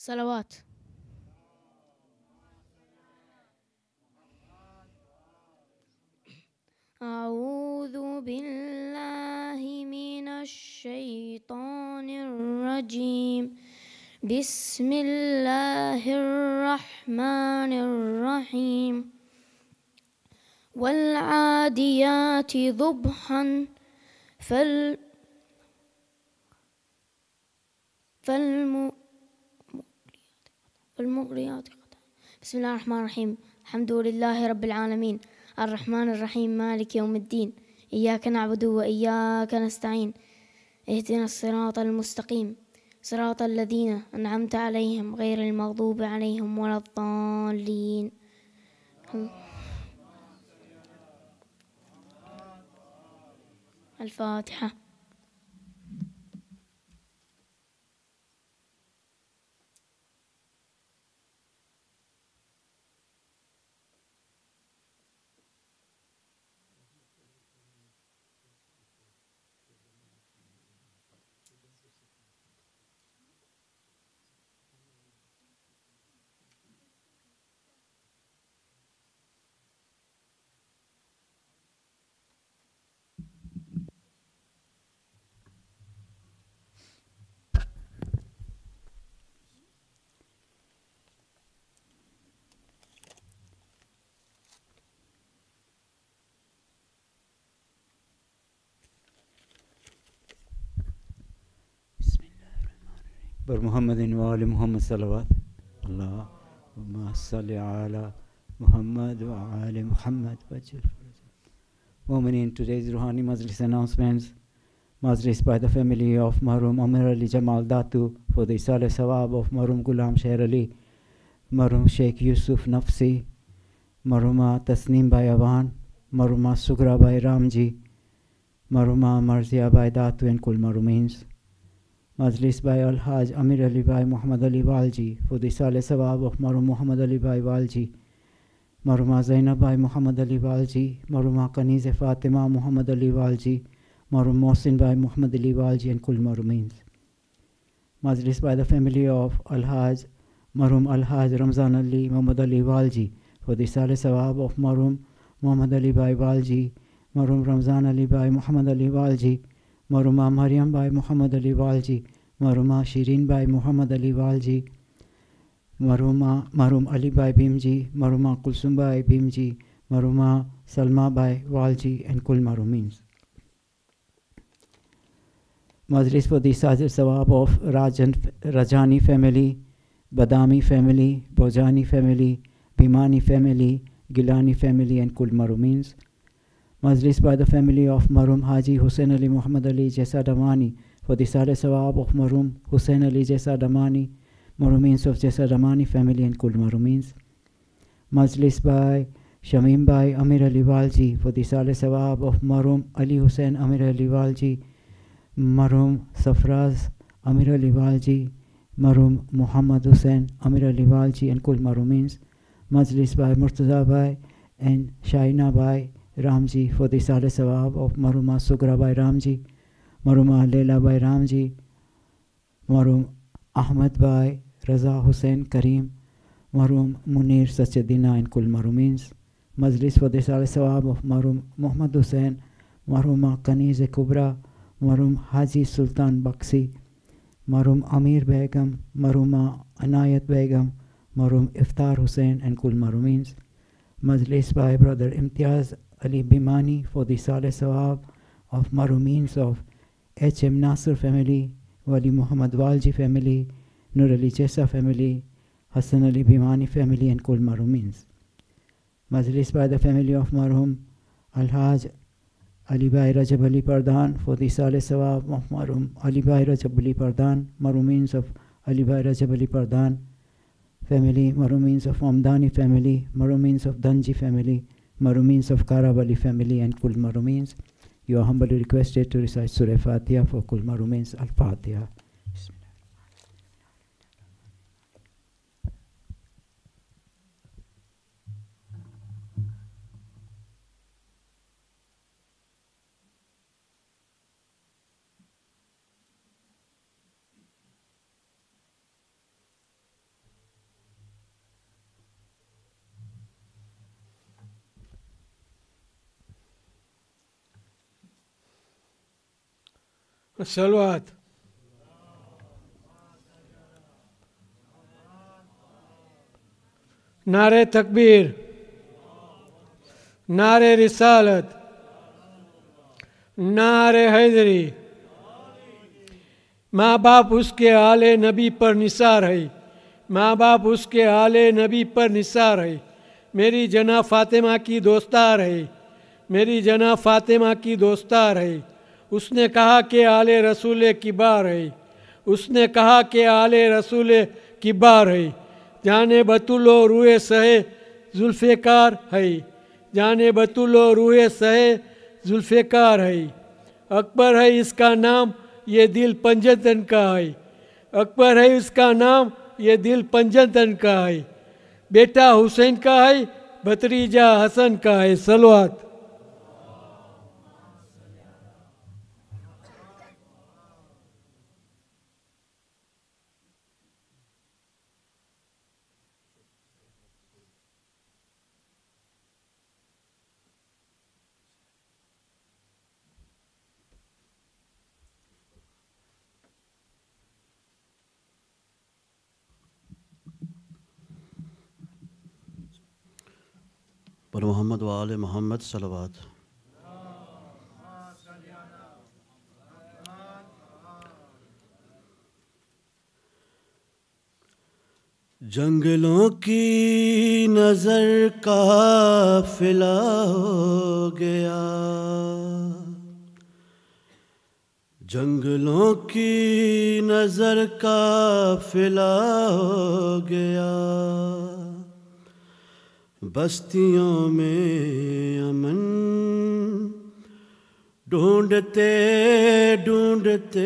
صلوات. أعوذ بالله من الشيطان الرجيم. بسم الله الرحمن الرحيم. والعاديات ضبحا فالمغريات قدحا. بسم الله الرحمن الرحيم. الحمد لله رب العالمين الرحمن الرحيم مالك يوم الدين. إياك نعبد وإياك نستعين. اهدنا الصراط المستقيم صراط الذين أنعمت عليهم غير المغضوب عليهم ولا الضالين. الفاتحة. بر محمد و آل محمد صلوات. اللهم صل على Muhammad wa ali Muhammad. Women, in today's Ruhani Majlis announcements, Majlis by the family of Marhum Ammar Ali Jamal Datu for the Isale Sawab of Marhum Ghulam Sher Ali, Marhum Sheikh Yusuf Nafsi, Marhuma Tasneem Bhai Awan, Marhuma Sugra Bhai Ramji, Marhuma Marzia Bhai Datu and Kul Marhumins. Majlis by Al-Haj Amir Ali Bhai Muhammad Ali Walji for the Isale Sawab of Marhum Muhammad Ali Bhai Walji, Marhuma Zainab Bhai Muhammad Ali Walji, Marhuma Kanize Fatima Muhammad Ali Walji, Marhum Mohsin Bhai Muhammad Ali Walji and Kul Marhumins. Majlis by the family of Al-Haj Marhum Al-Haj Ramzan Ali Muhammad Ali Walji for the Isale Sawab of Marhum Muhammad Ali Bhai Walji, Marhum Ramzan Ali Bhai Muhammad Ali Walji, Marhuma Maryam Bhai Muhammad Ali Walji, Marhuma Shirin Bhai Muhammad Ali Walji, Marhum Ali Bhai Bhimji, Marhuma Kulsum Bhai Bhimji, Marhuma Salma Bhai Walji and Kul Marhumins. Majlis for the Sajid Sawab of Rajani family, Badami family, Bojani family, Bhimani family, Gilani family and Kul Marhumins. Majlis by the family of Marhum Haji Hussain Ali Muhammad Ali Jaisa Damani for the Sale Sawab of Marhum Hussain Ali Jaisa Damani, Marhumins of Jaisa Damani family and Kul Marhumins. Majlis by Shamim Bhai Amir Ali Walji for the Sale Sawab of Marhum Ali Hussain Amir Ali Walji, Marhum Safraz Amir Ali Walji, Marhum Muhammad Hussain Amir Ali Walji and Kul Marhumins. Majlis by Murtaza Bhai and Shaina Bhai Ramji for the Sale Sawab of Marhuma Sugra Bhai Ramji, Marhuma Leila Bhai Ramji, Marhum Ahmad Bhai Raza Hussain Karim, Marhum Munir Sachedina and Kul Marhumins. Majlis for the Sale Sawab of Marhum Muhammad Hussain, Marhuma Kanize Kubra, Marhum Haji Sultan Baksi, Marhum Amir Begum, Marhuma Anayat Begum, Marhum Iftar Hussain and Kul Marhumins. Majlis by Brother Imtiaz Ali Bimani for the Sale Sawab of Marhumins of H.M. Nasr family, Wali Muhammad Walji family, Nur Ali Chesa family, Hassan Ali Bimani family and Kul Marhumins. Majlis by the family of Marhum Al-Haj Ali Bhai Rajab Ali Pardhan for the Sale Sawab of Marhum Ali Bhai Rajab Ali Pardhan, Marhumins of Ali Bhai Rajab Ali Pardhan family, Marhumins of Amdani family, Marhumins of Danji family, Marhumins of Karabali family and Kul Marhumins. You are humbly requested to recite Surah Fatiha for Kul Marhumins. Al-Fatiha. صلوات. نعرہ تکبیر، نعرہ رسالت، نعرہ حیدری. ماں باپ اس کے آل نبی پر نثار ہے، ماں باپ اس کے آل نبی پر نثار ہے. میری جناب فاطمہ کی دوستار ہے، میری جناب فاطمہ کی دوستار ہے. اس نے کہا کہ آل رسول کی بار ہے، اس نے کہا کہ آل رسول کی بار ہے. جانے بطول و روح سہے ذوالفقار ہے، جانے بطول و روح سہے ذوالفقار ہے. اکبر ہے اس کا نام، یہ دل پنجتن کا ہے. اکبر ہے اس کا نام، یہ دل پنجتن کا ہے. بیٹا حسین کا ہے، بھتریجا حسن کا ہے. صلوات. پر محمد و آل محمد صلوات. جنگلوں کی نظر قافلہ ہو گیا، جنگلوں کی نظر قافلہ ہو گیا. بستیوں میں امن ڈھونڈتے ڈھونڈتے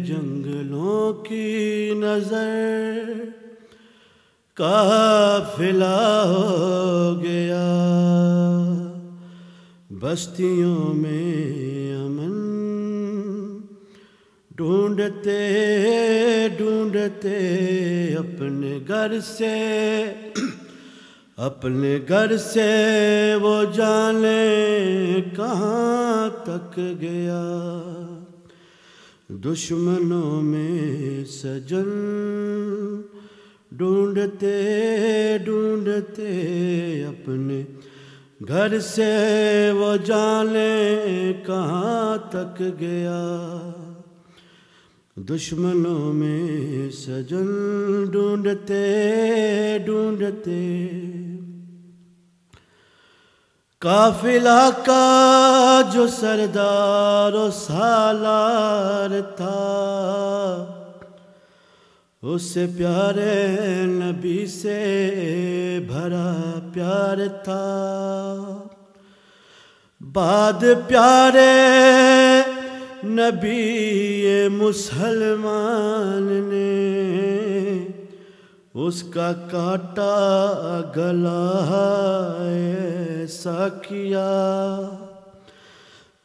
جنگلوں کی نظر قافلہ ہو گیا. بستیوں میں امن ڈھونڈتے ڈھونڈتے اپنے گھر سے وہ جانے کہاں تک گیا. دشمنوں میں سجن ڈھونڈتے ڈھونڈتے اپنے گھر سے وہ جانے کہاں تک گیا. دشمنوں میں سجن ڈھونڈتے ڈھونڈتے قافلہ کا جو سردار و سالار تھا، اس سے پیارے نبی سے بھرا پیار تھا. بعد پیارے نبی مسلمان نے اس کا کاٹا گلا ایسا کیا.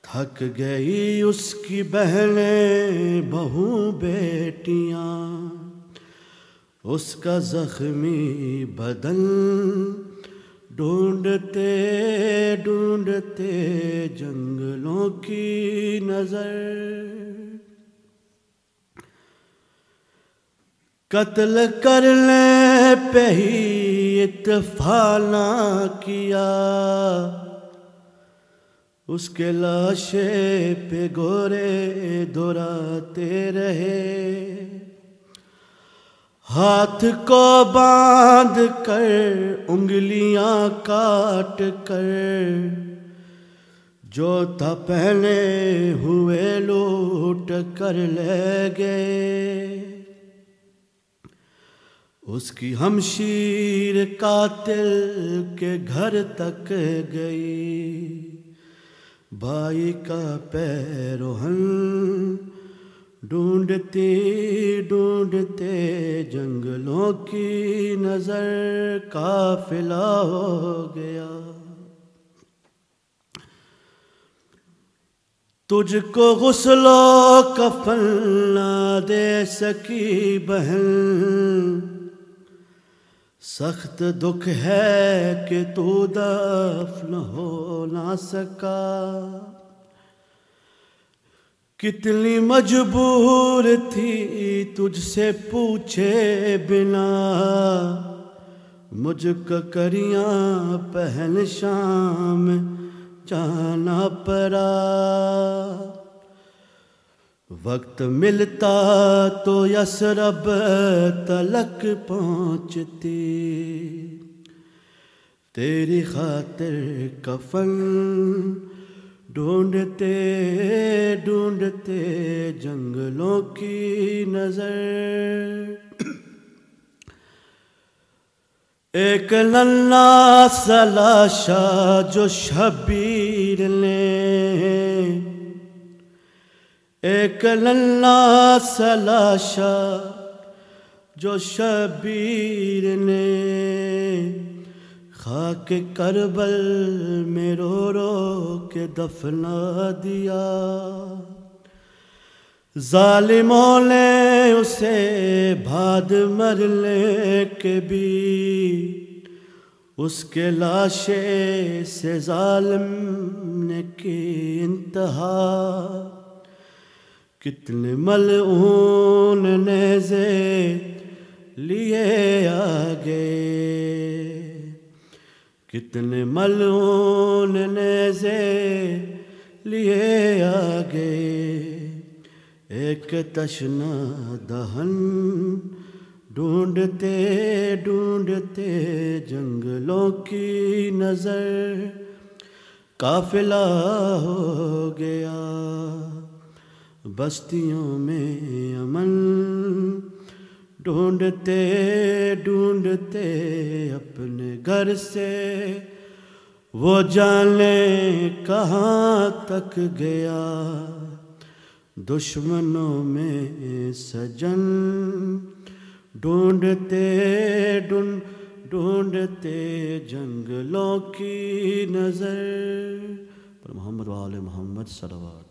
تھک گئی اس کی بہنیں بہو بیٹیاں، اس کا زخمی بدن ڈھونڈتے ڈھونڈتے جنگلوں کی نظر. قتل کرنے پہ ہی اتفاق نہ کیا، اس کے لاشے پہ گورے دہراتے رہے. ہاتھ کو باندھ کر انگلیاں کاٹ کر جو تھا پہنے ہوئے لوٹ کر لے گئے. اس کی ہمشیر قاتل کے گھر تک گئی، بھائی کا پیروہن ڈھونڈتے ڈھونڈتے جنگلوں کی نظر قافلہ ہو گیا. تجھ کو غسل و کفن نہ دے سکی بہن، سخت دکھ ہے کہ تو دفن ہو نہ سکا. کتنی مجبور تھی تجھ سے پوچھے بنا، مجھ کو کریاں پہن شام جانا پڑا، وقت ملتا تو یثرب تلک پہنچتی، تیری خاطر کفن ڈھونڈتے ڈھونڈتے جنگلوں کی نظر، ایک ننا سلاشا جو شبیر نے، ایک ننا سلاشا جو شبیر نے، خاک کربل میں رو رو کے دفنا دیا، ظالموں نے اسے بھاد مرنے کے بھی اس کے لاشے سے ظالم نے کی انتہا، کتنے ملعون نیزے لیے آگے، کتنے ملعون نیزے لیے آگے، ایک تشنا دہن ڈھونڈتے ڈھونڈتے جنگلوں کی نظر، قافلہ ہو گیا بستیوں میں امن، ڈھونڈتے ڈھونڈتے اپنے گھر سے وہ جانے کہاں تک گیا، دشمنوں میں سجن ڈھونڈتے ڈھونڈتے جنگلوں کی نظر، پر محمد و آل محمد صلوات۔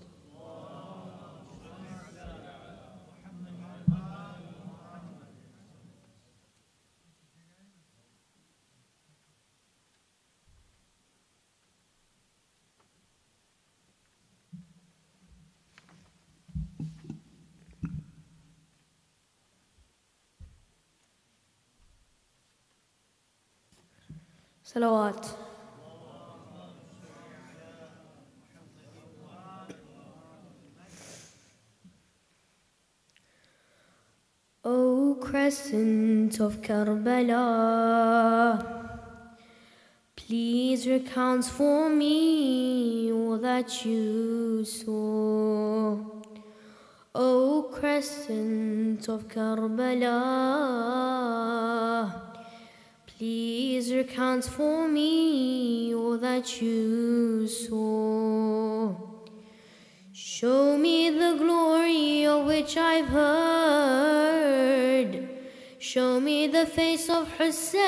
صلوات۔ O crescent of Karbala, please recount for me all that you saw. O crescent of Karbala, please recount for me all that you saw. Show me the glory of which I've heard. Show me the face of Husain.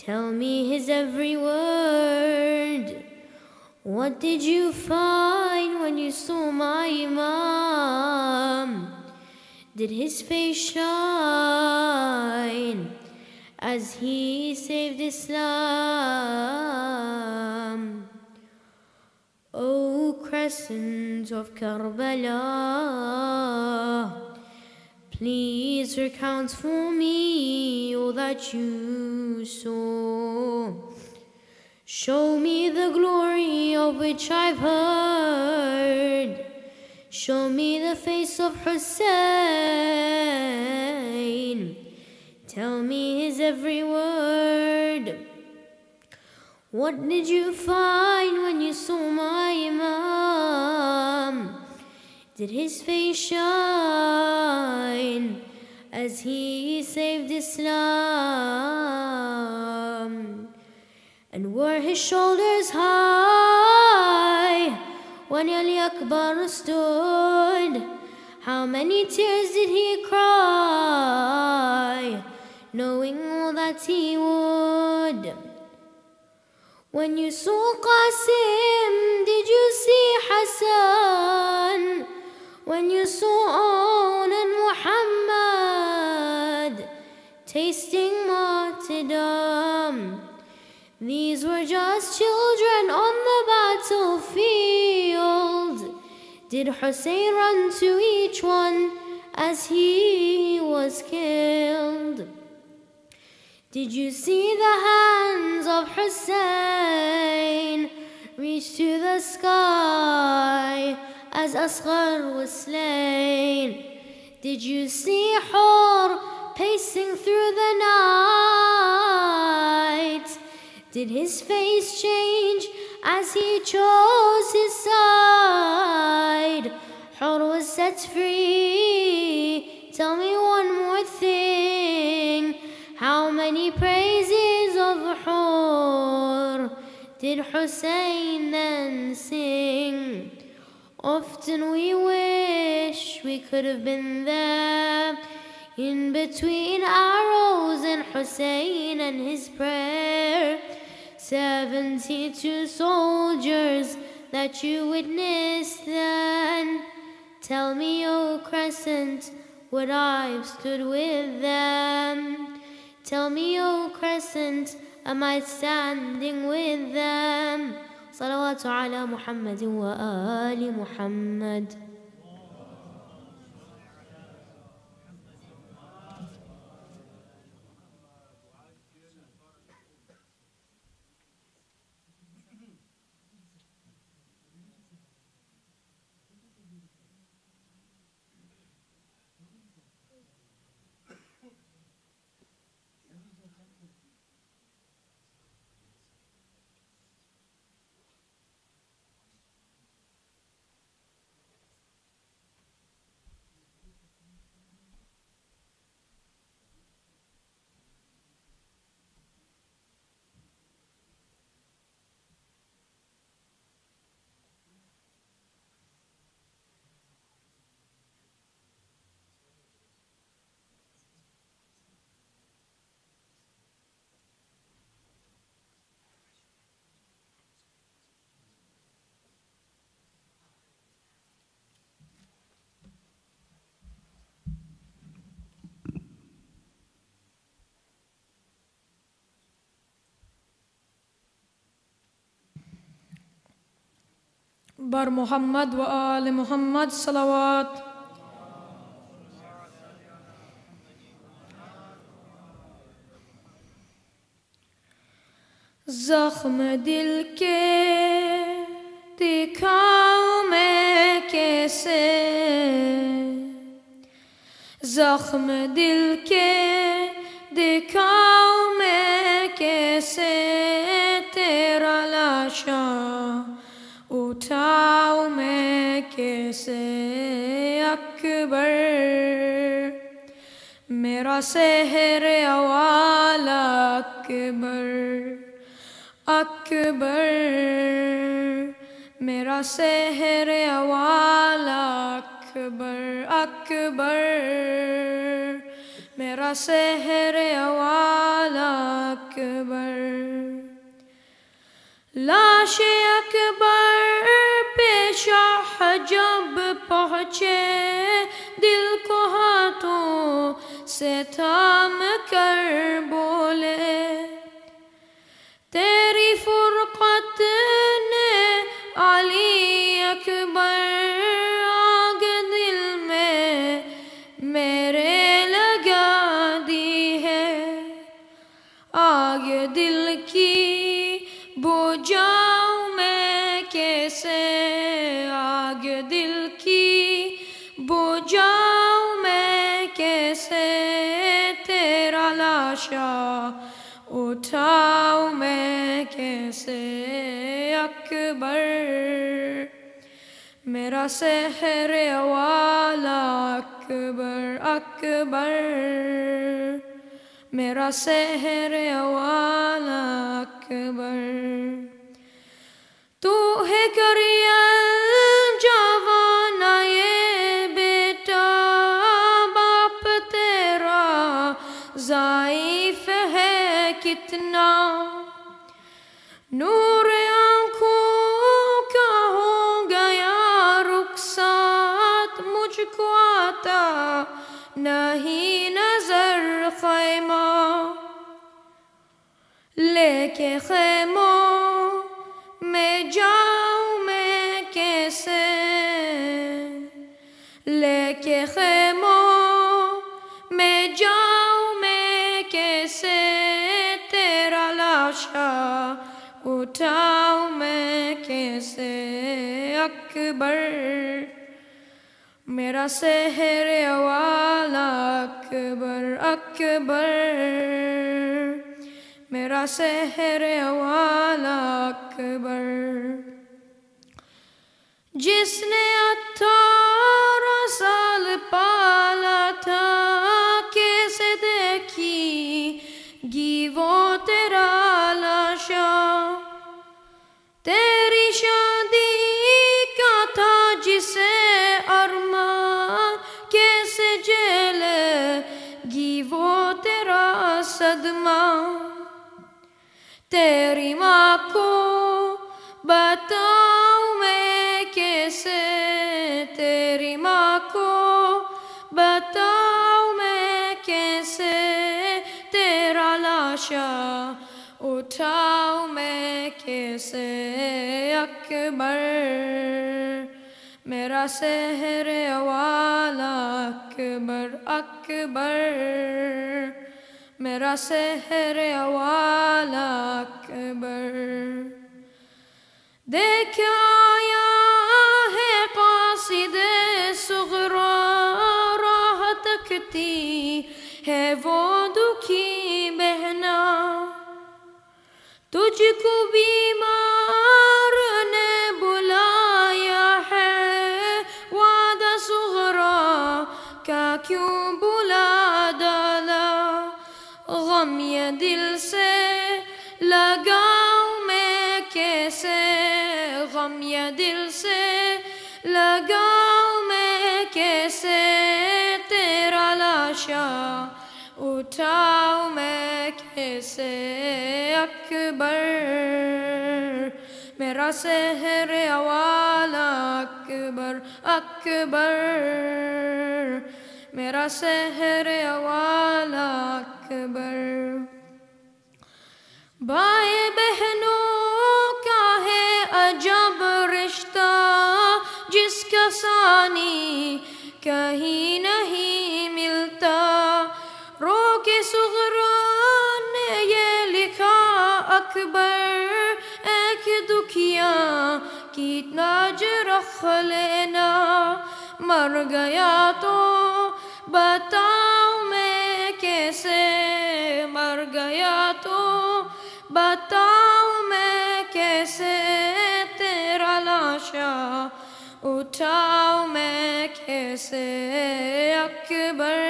Tell me his every word. What did you find when you saw my Imam? Did his face shine as he saved Islam? O crescent of Karbala, please recount for me all that you saw. Show me the glory of which I've heard. Show me the face of Husain. Tell me his every word. What did you find when you saw my Imam? Did his face shine as he saved Islam? And were his shoulders high when Ali Akbar stood? How many tears did he cry, knowing all that he would? When you saw Qasim, did you see Hassan? When you saw On and Muhammad tasting martyrdom, these were just children on the battlefield. Did Hussein run to each one as he was killed? Did you see the hands of Hussein reach to the sky as Asghar was slain? Did you see Hur pacing through the night? Did his face change as he chose his side? Hur was set free. Tell me one more thing. How many praises of Hur did Hussein then sing? Often we wish we could have been there, in between arrows and Hussein and his prayer. 72 soldiers that you witnessed then. Tell me, O Crescent, would I've stood with them? Tell me, O Crescent, am I standing with them? Salawatu ala Muhammadin wa ali Muhammad. بر محمد و آل محمد صلوات. زخم دل کے دکھاؤں میں کیسے، زخم دل کے دکھاؤں میں کیسے، تیرا لاشا اٹھاؤں میں کیسے اکبر، میرا سحر اول اکبر، اکبر میرا سحر اول اکبر، اکبر میرا سحر اول اکبر، لاش اکبر پیش جب پہنچے، دل کو ہاتھوں سے تھام کر بولے، تیری فرقت نے علی اکبر آگ دل میں میرے لگا دی ہے، آگ دل کی بجھاؤں میں کیسے، آگ دل کی بجھاؤں میں کیسے، تیرا لاشا اٹھاؤں میں کیسے اکبر، میرا سحر اول اکبر، اکبر میرا سحر اول اکبر، تو ہے کریل جوان یہ بیٹا، باپ تیرا ضعیف ہے کتنا، نور آنکھوں کا ہو گیا رخسات، مجھ کو آتا نہیں نظر خیمہ، لے کے خیموں میں جاؤں میں کیسے، اٹھاؤں میں کیسے اکبر، میرا سحر والا اکبر اکبر، میرا سحر والا اکبر، جس نے 18 سال پالا تھا، کیسے دیکھی گی وہ تیرا لاشا، تیری شادی کا تھا جسے ارمان، کیسے جھیلے گی وہ تیرا صدمہ، تیری ماں کو بتاؤں میں کیسے، تیری ماں کو بتاؤں میں کیسے، تیرا لاشا اٹھاؤں میں کیسے اکبر، میرا سحر والا اکبر اکبر، میرا سحر والا اکبر، دیکھ آیا ہے قاصد صغرا، راہ تکتی ہے وہ دکھی بہنا، تجھ کو بیمار نے بلایا ہے، وعدہ صغرا کا کیوں بلا ڈالا، غم یہ دل سے لگاؤں میں کیسے، غم یہ دل سے لگاؤں میں کیسے، تیرا لاشا اٹھاؤں میں کیسے اکبر، میرا سحر والا اکبر اکبر، میرا سحر والا اکبر، بھائی بہنوں کا ہے عجب رشتہ، جس کا ثانی کہیں نہیں ملتا، رو کے صغرا نے یہ لکھا اکبر، ایک دکھیا کی لاج رکھ لینا، مر گیا تو بتاؤں میں کیسے، مر گیا تو بتاؤں میں کیسے، تیرا لاشا اٹھاؤں میں کیسے اکبر،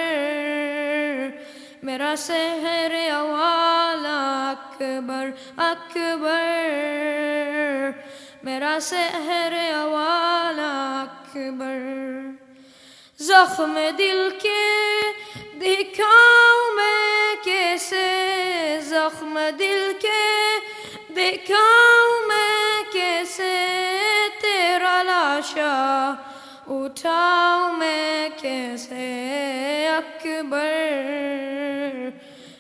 میرا سحر والا اکبر اکبر، میرا سحر والا اکبر، زخم دل کے دکھاؤں میں کیسے، زخم دل کے دکھاؤں میں کیسے، تیرا لاشا اٹھاؤں میں کیسے اکبر،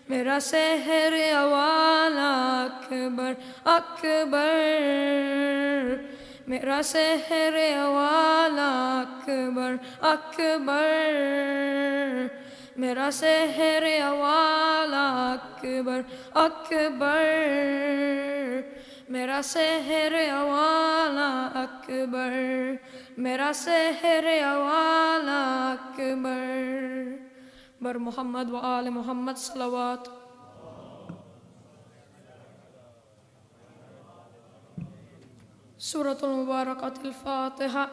میرا سحر والا اکبر اکبر، میرا سحر والا اکبر اکبر، میرا سحر والا اکبر اکبر، میرا سحر والا اکبر، میرا سحر والا اکبر، بر محمد و آل محمد صلوات۔ سورة المباركة الفاتحة۔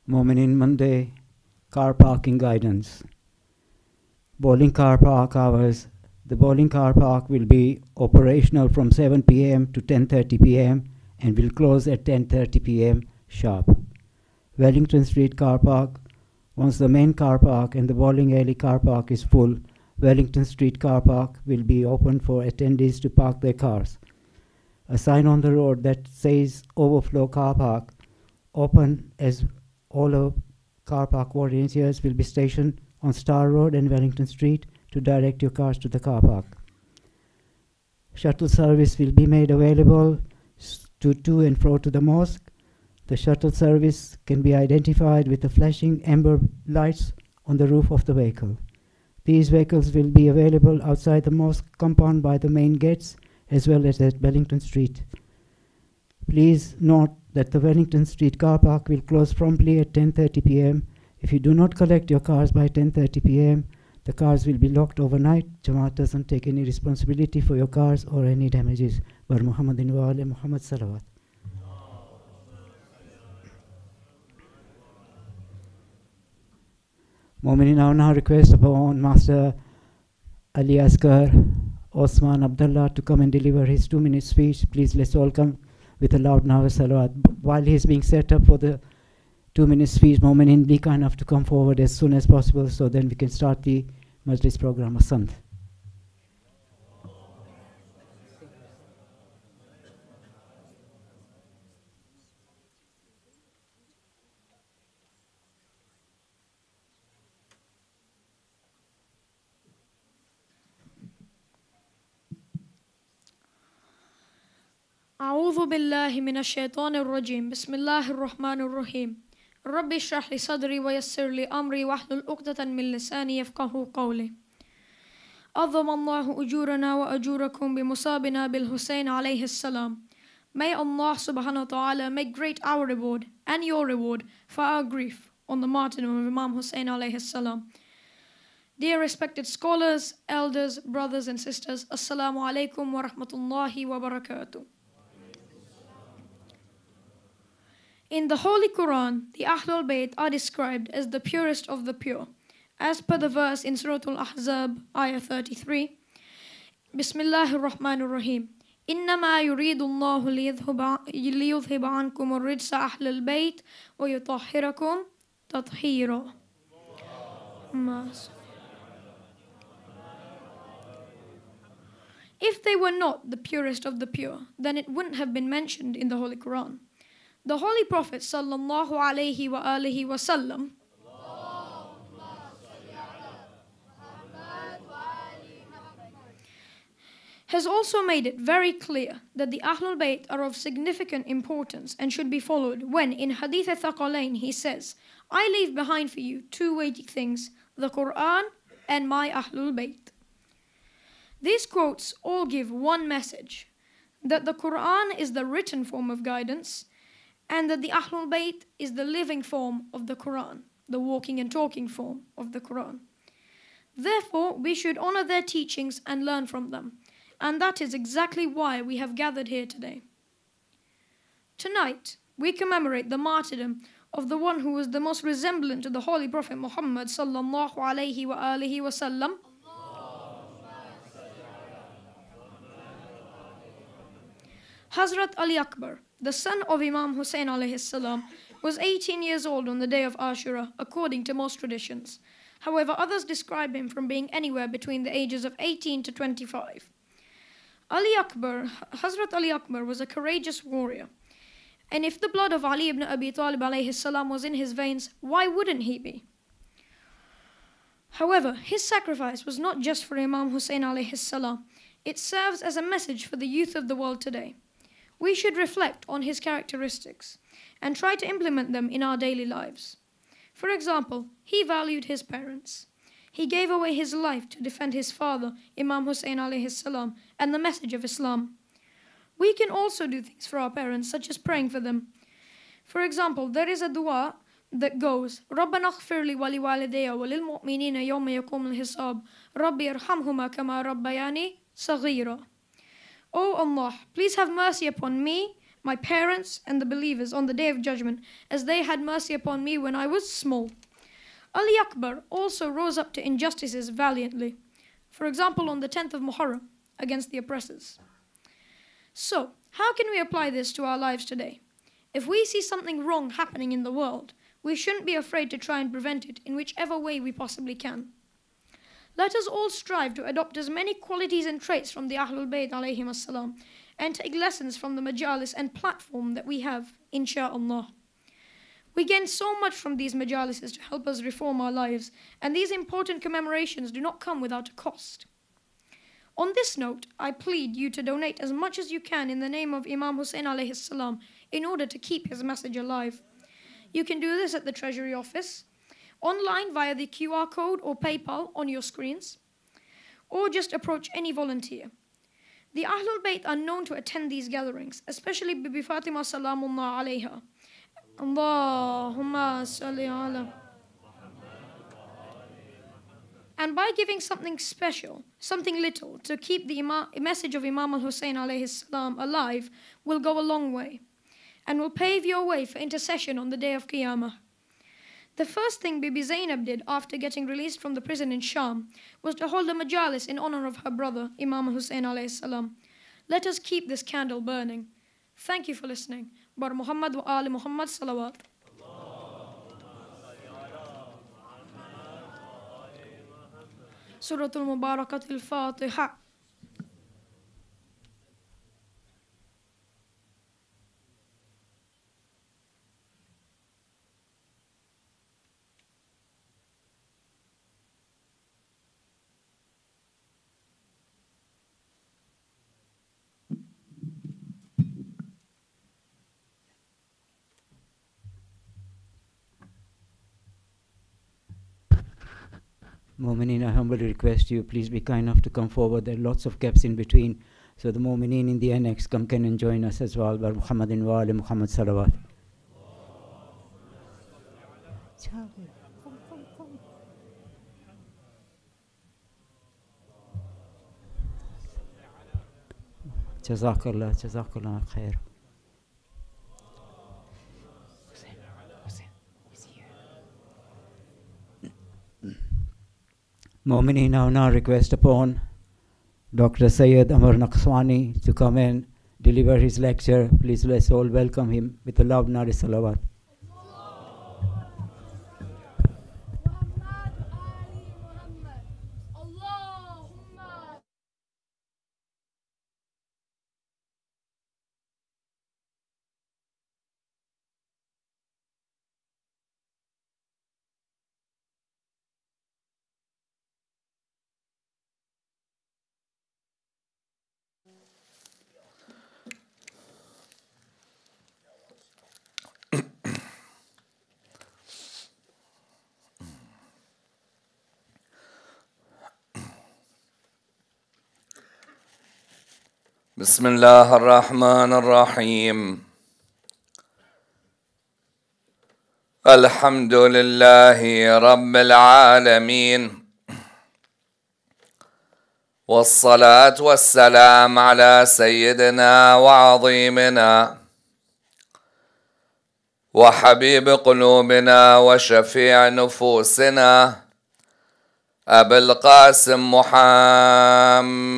Mominin Monday car parking guidance. Bowling car park hours. The bowling car park will be operational from 7 p.m. to 10:30 p.m. and will close at 10:30 p.m. sharp. Wellington Street car park. Once the main car park and the bowling alley car park is full, Wellington Street car park will be open for attendees to park their cars. A sign on the road that says overflow car park open, as all of car park volunteers will be stationed on Star Road and Wellington Street to direct your cars to the car park. Shuttle service will be made available to and fro to the mosque. The shuttle service can be identified with the flashing amber lights on the roof of the vehicle. These vehicles will be available outside the mosque compound by the main gates as well as at Wellington Street. Please note that the Wellington Street car park will close promptly at 10:30 p.m. If you do not collect your cars by 10:30 p.m., the cars will be locked overnight. Jamaat doesn't take any responsibility for your cars or any damages. Bar Muhammadin wa ali Muhammad salawat. Mu'minin now request upon Master Ali Asghar Osman Abdullah to come and deliver his 2-minute speech. Please let's all come with a loud Nawa Salawat. While he is being set up for the 2-minute speech, Mu'minin, be kind enough to come forward as soon as possible so then we can start the Majlis program. Asant. أعوذ بالله من الشيطان الرجيم بسم الله الرحمن الرحيم ربي اشرح لي صدري ويسر لي أمري واحلل عقدة من لساني يفقهوا قولي عظم الله أجورنا وأجوركم بمصابنا بالحسين عليه السلام. May Allah subhanahu wa ta'ala make great our reward and your reward for our grief on the martyrdom of Imam Husain alayhi salam. Dear respected scholars, elders, brothers and sisters, Assalamu alaikum wa rahmatullahi wa barakatuh. In the Holy Quran, the Ahlul Bayt are described as the purest of the pure. As per the verse in Surah Al-Ahzab, ayah 33, Bismillahir Rahmanir Rahim. إنما يريد الله ليذهب عنكم الرجس أهل البيت ويطهركم تطهيرا. If they were not the purest of the pure, then it wouldn't have been mentioned in the Holy Quran. The Holy Prophet sallallahu alaihi wa alihi wasallam has also made it very clear that the Ahlul Bayt are of significant importance and should be followed when in Hadith al-Thaqalain he says, I leave behind for you 2 weighty things, the Quran and my Ahlul Bayt. These quotes all give one message, that the Quran is the written form of guidance and that the Ahlul Bayt is the living form of the Quran, the walking and talking form of the Quran. Therefore, we should honor their teachings and learn from them. And that is exactly why we have gathered here today. Tonight, we commemorate the martyrdom of the one who was the most resemblant to the Holy Prophet Muhammad sallallahu alaihi wa alihi wasallam. Hazrat Ali Akbar, the son of Imam Husain alayhi salam, was 18 years old on the day of Ashura, according to most traditions. However, others describe him from being anywhere between the ages of 18 to 25. Hazrat Ali Akbar was a courageous warrior. And if the blood of Ali ibn Abi Talib alayhi salam was in his veins, why wouldn't he be? However, his sacrifice was not just for Imam Husain alayhi salam. It serves as a message for the youth of the world today. We should reflect on his characteristics and try to implement them in our daily lives. For example, he valued his parents. He gave away his life to defend his father, Imam Husain alayhi salam, and the message of Islam. We can also do things for our parents, such as praying for them. For example, there is a dua that goes, رَبَّنَا اغْفِرْ لِي وَلِوَالِدَيَّ وَلِلْمُؤْمِنِينَ يَوْمَ يَقُومُ الْحِسَابُ رَبِّ ارْحَمْهُمَا كَمَا رَبَّيَانِي صَغِيرًا. O Allah, please have mercy upon me, my parents, and the believers on the Day of Judgment, as they had mercy upon me when I was small. Ali Akbar also rose up to injustices valiantly. For example, on the 10th of Muharram, against the oppressors. So, how can we apply this to our lives today? If we see something wrong happening in the world, we shouldn't be afraid to try and prevent it in whichever way we possibly can. Let us all strive to adopt as many qualities and traits from the Ahlul Bayt alayhim as-salam and take lessons from the majalis and platform that we have, insha'Allah. We gain so much from these majalises to help us reform our lives, and these important commemorations do not come without a cost. On this note, I plead you to donate as much as you can in the name of Imam Hussein alayhi salam in order to keep his message alive. You can do this at the Treasury Office, online via the QR code or PayPal on your screens, or just approach any volunteer. The Ahlul Bayt are known to attend these gatherings, especially Bibi Fatima Salamullah alayha. Allahumma salli ala. And by giving something special, something little, to keep the message of Imam al-Hussein alayhi salam alive will go a long way and will pave your way for intercession on the day of Qiyamah. The first thing Bibi Zainab did after getting released from the prison in Sham was to hold a majalis in honor of her brother, Imam al-Hussein alayhi salam. Let us keep this candle burning. Thank you for listening. Bar Muhammad wa Ali Muhammad salawat. Suratul Mubarakatil Fatiha. Mu'mineen, I humbly request you, please be kind enough to come forward. There are lots of gaps in between. So the Mu'mineen in the annex come and join us as well. Bar Muhammadin wa ali Muhammad salawat. Jazakallah, Jazakallah khair. Mu'mineen, now request upon Dr. Sayyid Ammar Nakshawani to come and deliver his lecture. Please let's all welcome him with a loud nari salawat. بسم الله الرحمن الرحيم الحمد لله رب العالمين والصلاة والسلام على سيدنا وعظيمنا وحبيب قلوبنا وشفيع نفوسنا أبي القاسم محمد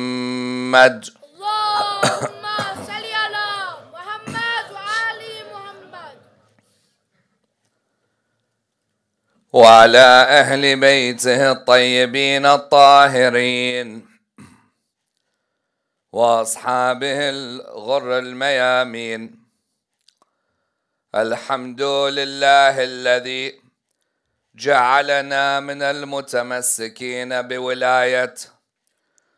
وعلى أهل بيته الطيبين الطاهرين وأصحابه الغر الميامين. الحمد لله الذي جعلنا من المتمسكين بولاية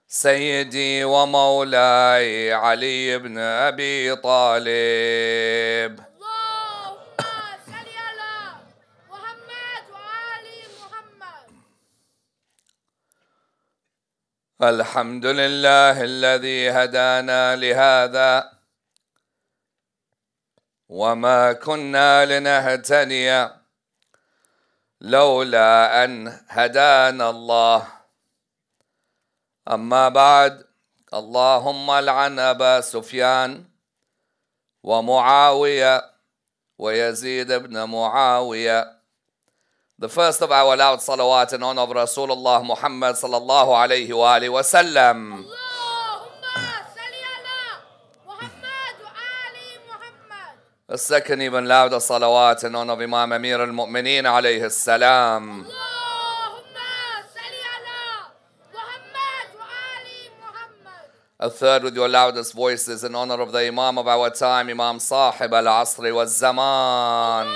سيدي ومولاي علي بن أبي طالب. الحمد لله الذي هدانا لهذا وما كنا لنهتدي لولا أن هدانا الله. أما بعد، اللهم لعن أبا سفيان ومعاوية ويزيد بن معاوية. The first of our loud salawat in honor of Rasulullah Muhammad sallallahu alayhi wa alihi wa sallam. The second even louder salawat in honor of Imam Amir al-Mu'mineen alayhi salam. A third with your loudest voices in honor of the Imam of our time, Imam Sahib al-Asri wa Zaman.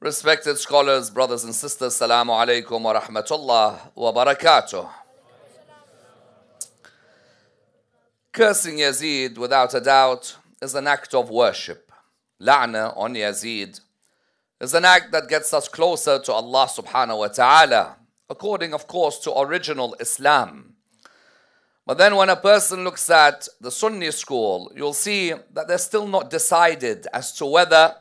Respected scholars, brothers and sisters, Assalamu alaikum wa rahmatullah wa barakatuh. Cursing Yazid, without a doubt, is an act of worship. La'na on Yazid is an act that gets us closer to Allah subhanahu wa ta'ala, according, of course, to original Islam. But then when a person looks at the Sunni school, you'll see that they're still not decided as to whether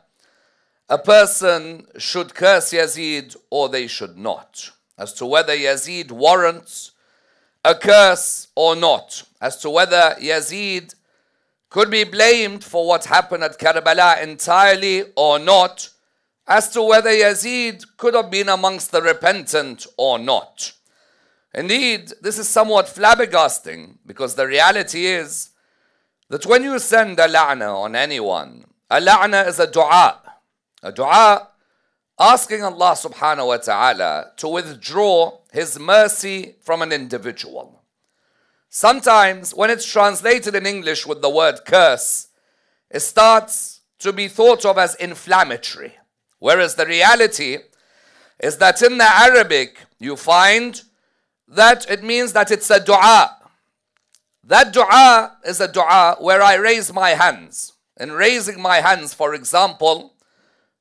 a person should curse Yazid or they should not, as to whether Yazid warrants a curse or not, as to whether Yazid could be blamed for what happened at Karbala entirely or not, as to whether Yazid could have been amongst the repentant or not. Indeed, this is somewhat flabbergasting, because the reality is that when you send a la'na on anyone, a la'na is a dua asking Allah subhanahu wa ta'ala to withdraw His mercy from an individual. Sometimes when it's translated in English with the word curse, it starts to be thought of as inflammatory. Whereas the reality is that in the Arabic, you find that it means that it's a dua. That dua is a dua where I raise my hands. In raising my hands, for example,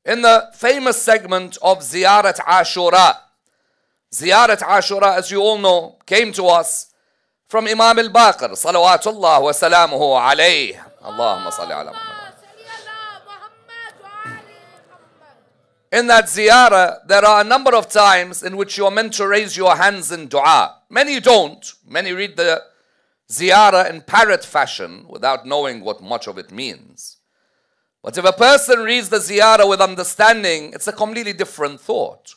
in the famous segment of Ziyarat Ashura. Ziyarat Ashura, as you all know, came to us from Imam al-Baqir, salawatullah wa salamuhu alayh. Allahumma salli ala Muhammad. In that ziyarah, there are a number of times in which you are meant to raise your hands in dua. Many don't. Many read the ziyarah in parrot fashion without knowing what much of it means. But if a person reads the ziyarah with understanding, it's a completely different thought.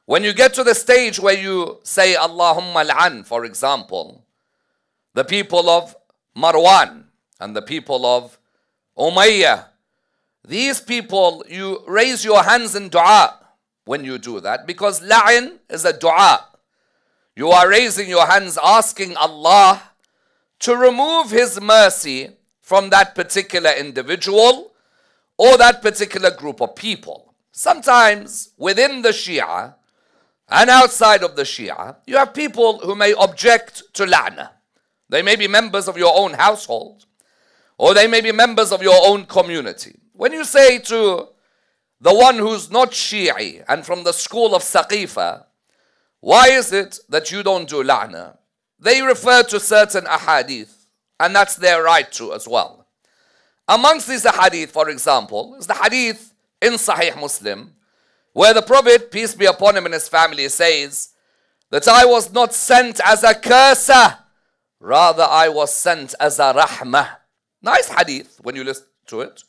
When you get to the stage where you say, Allahumma al'an, for example, the people of Marwan and the people of Umayyah, these people, you raise your hands in dua when you do that, because la'in is a dua. You are raising your hands asking Allah to remove His mercy from that particular individual or that particular group of people. Sometimes within the Shia and outside of the Shia, you have people who may object to la'na. They may be members of your own household, or they may be members of your own community. When you say to the one who's not Shi'i and from the school of Saqifa, why is it that you don't do la'na? They refer to certain ahadith, and that's their right to as well. Amongst these ahadith, for example, is the hadith in Sahih Muslim, where the Prophet, peace be upon him and his family, says that I was not sent as a curser, rather I was sent as a rahmah. Nice hadith when you listen to it.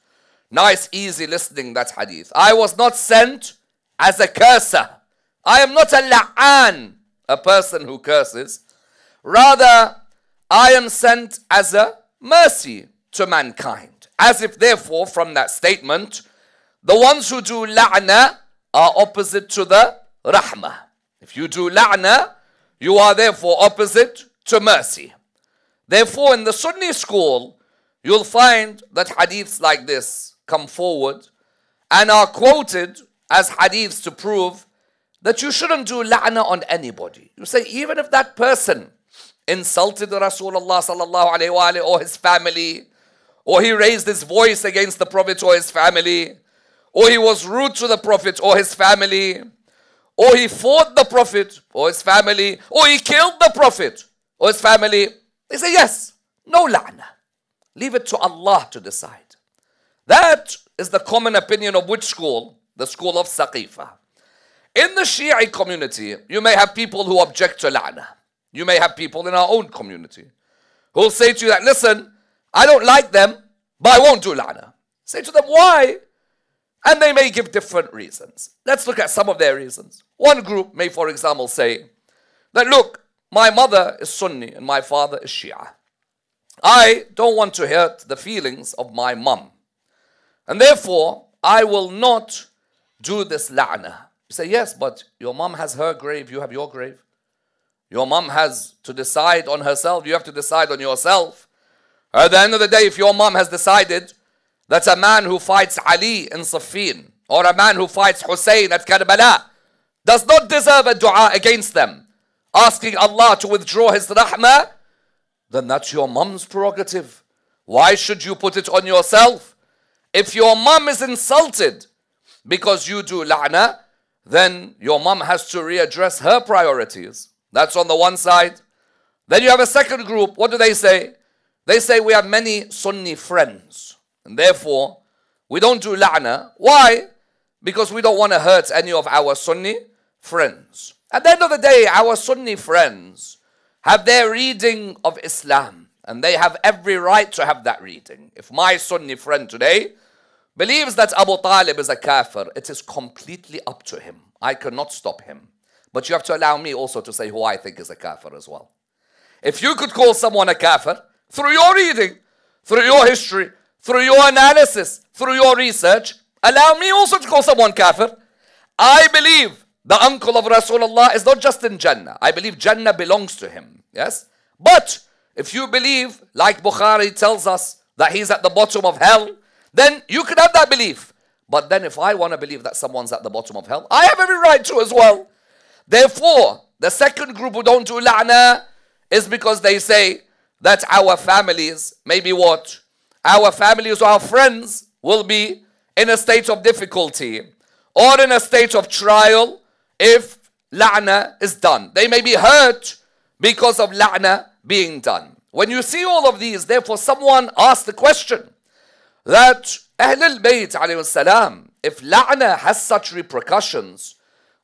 Nice, easy listening, that hadith. I was not sent as a curser. I am not a la'an, a person who curses. Rather, I am sent as a mercy to mankind. As if, therefore, from that statement, the ones who do la'na are opposite to the rahmah. If you do la'na, you are therefore opposite to mercy. Therefore, in the Sunni school, you'll find that hadiths like this come forward and are quoted as hadiths to prove that you shouldn't do la'na on anybody. You say, even if that person insulted Rasulullah sallallahu alayhi wa alayhi or his family, or he raised his voice against the Prophet or his family, or he was rude to the Prophet or his family, or he fought the Prophet or his family, or he killed the Prophet or his family, they say, yes, no la'na. Leave it to Allah to decide. That is the common opinion of which school? The school of Saqifa. In the Shia community, you may have people who object to la'na. You may have people in our own community who will say to you that, listen, I don't like them, but I won't do la'na. Say to them, why? And they may give different reasons. Let's look at some of their reasons. One group may, for example, say that, look, my mother is Sunni and my father is Shia. I don't want to hurt the feelings of my mum, and therefore, I will not do this la'na. You say, yes, but your mum has her grave, you have your grave. Your mum has to decide on herself, you have to decide on yourself. At the end of the day, if your mum has decided that a man who fights Ali in Siffin or a man who fights Husaini at Karbala does not deserve a dua against them, asking Allah to withdraw His rahmah, then that's your mum's prerogative. Why should you put it on yourself? If your mum is insulted because you do la'na, then your mum has to readdress her priorities. That's on the one side. Then you have a second group. What do they say? They say we have many Sunni friends, and therefore we don't do la'na. Why? Because we don't want to hurt any of our Sunni friends. At the end of the day, our Sunni friends have their reading of Islam, and they have every right to have that reading. If my Sunni friend today believes that Abu Talib is a kafir, it is completely up to him. I cannot stop him. But you have to allow me also to say who I think is a kafir as well. If you could call someone a kafir through your reading, through your history, through your analysis, through your research, allow me also to call someone kafir. I believe the uncle of Rasulullah is not just in Jannah. I believe Jannah belongs to him. Yes? But if you believe, like Bukhari tells us, that he's at the bottom of hell, then you can have that belief. But then if I want to believe that someone's at the bottom of hell, I have every right to as well. Therefore, the second group who don't do la'na is because they say that our families, maybe what? Our families or our friends will be in a state of difficulty or in a state of trial if la'na is done. They may be hurt because of la'na being done. When you see all of these, therefore someone asked the question that Ahl al-Bayt alayhi salam, if la'na has such repercussions,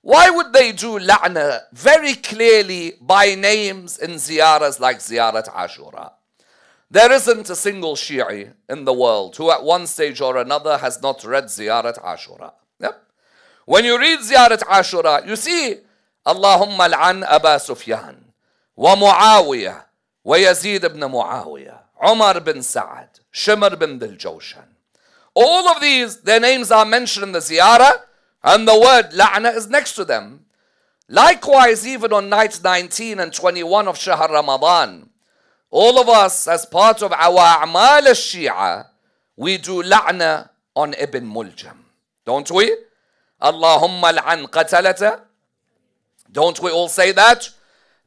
why would they do la'na very clearly by names in ziyaras like Ziyarat Ashura? There isn't a single Shi'i in the world who at one stage or another has not read Ziyarat Ashura. Yep. When you read Ziyarat Ashura, you see Allahumma al'an Aba Sufyan wa Muawiyah wa Yazid ibn Muawiyah, Umar bin Sa'ad, Shimr bin Dil Jawshan. All of these, their names are mentioned in the ziyarah, and the word la'na is next to them. Likewise, even on night 19 and 21 of Shahr Ramadan, all of us, as part of our a'mal al-Shia, we do la'na on Ibn Muljam. Don't we? Allahumma al'an qatalata. Don't we all say that?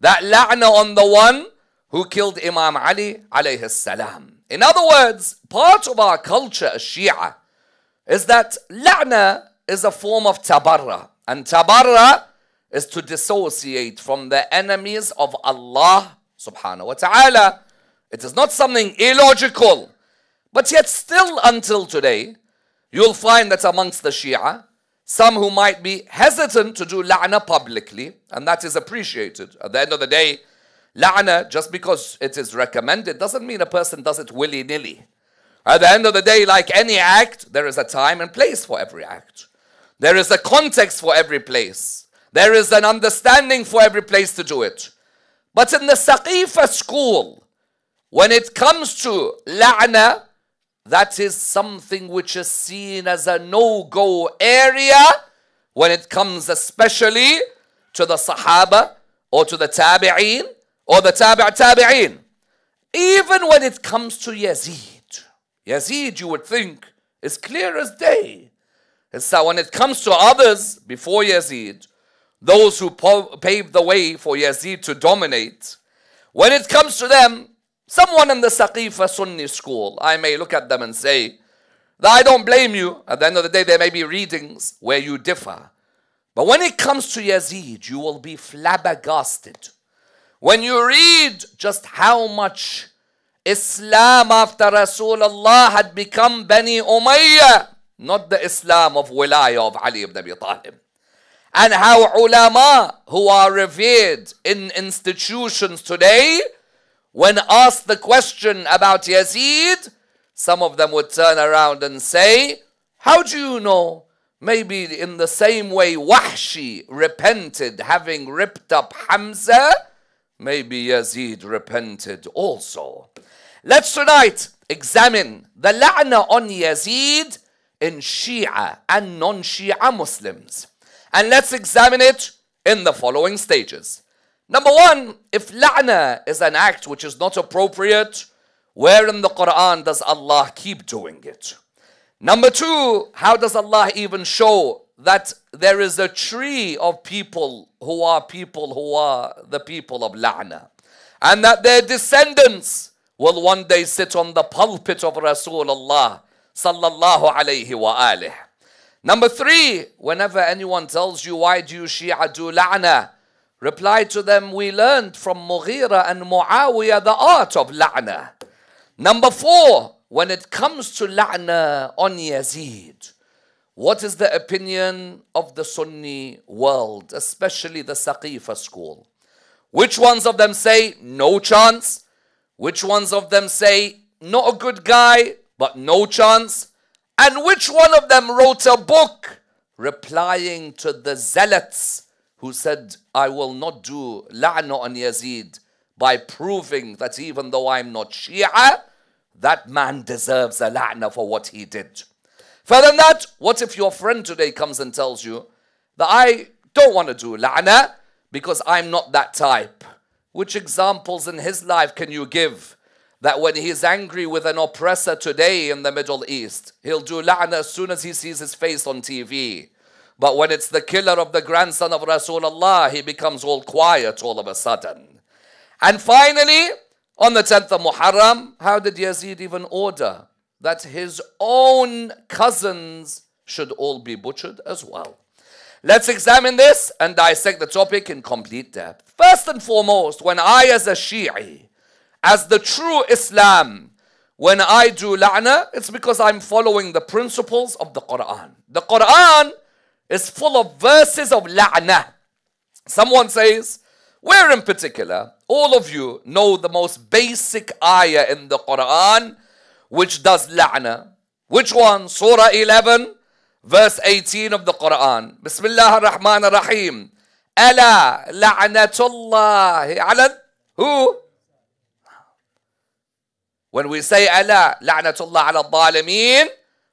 That la'na on the one who killed Imam Ali alayhi salam. In other words, part of our culture as Shia is that la'na is a form of tabarra. And tabarra is to dissociate from the enemies of Allah subhanahu wa ta'ala. It is not something illogical. But yet still until today, you'll find that amongst the Shia, some who might be hesitant to do la'na publicly, and that is appreciated. At the end of the day, la'na, just because it is recommended, doesn't mean a person does it willy-nilly. At the end of the day, like any act, there is a time and place for every act. There is a context for every place. There is an understanding for every place to do it. But in the Saqifa school, when it comes to la'na, that is something which is seen as a no-go area when it comes especially to the Sahaba or to the Tabi'een or the Tabi'een. Even when it comes to Yazid. Yazid, you would think, is clear as day. And so when it comes to others before Yazid, those who paved the way for Yazid to dominate, when it comes to them, someone in the Saqifa Sunni school, I may look at them and say, that I don't blame you. At the end of the day, there may be readings where you differ. But when it comes to Yazid, you will be flabbergasted. When you read just how much Islam after Rasulullah had become Bani Umayyah, not the Islam of Wilayah of Ali ibn Abi Talib. And how ulama who are revered in institutions today, when asked the question about Yazid, some of them would turn around and say, how do you know? Maybe in the same way Wahshi repented having ripped up Hamza, maybe Yazid repented also. Let's tonight examine the la'na on Yazid in Shia and non-Shia Muslims. And let's examine it in the following stages. Number one, if la'na is an act which is not appropriate, where in the Quran does Allah keep doing it? Number two, how does Allah even show that there is a tree of people who are the people of La'na, and that their descendants will one day sit on the pulpit of Rasulullah sallallahu alayhi wa alih. Number three, whenever anyone tells you, why do you Shia do La'na? Reply to them, we learned from Mughira and Muawiyah the art of La'na. Number four, when it comes to La'na on Yazid, what is the opinion of the Sunni world, especially the Saqifa school? Which ones of them say no chance? Which ones of them say not a good guy, but no chance? And which one of them wrote a book replying to the zealots who said, I will not do La'na on Yazid by proving that even though I'm not Shia, that man deserves a La'na for what he did. Further than that, what if your friend today comes and tells you that I don't want to do La'na because I'm not that type? Which examples in his life can you give that when he's angry with an oppressor today in the Middle East, he'll do La'na as soon as he sees his face on TV? But when it's the killer of the grandson of Rasulullah, he becomes all quiet all of a sudden. And finally, on the 10th of Muharram, how did Yazid even order that his own cousins should all be butchered as well? Let's examine this and dissect the topic in complete depth. First and foremost, when I as a Shi'i, as the true Islam, when I do La'na, it's because I'm following the principles of the Quran. The Quran is full of verses of La'na. Someone says, where in particular? All of you know the most basic ayah in the Quran which does La'na. Which one? Surah 11, verse 18 of the Quran. Bismillah ar-Rahman ar-Rahim. Ala la'natullahi ala who? When we say ala la'natullah ala dhalimeen,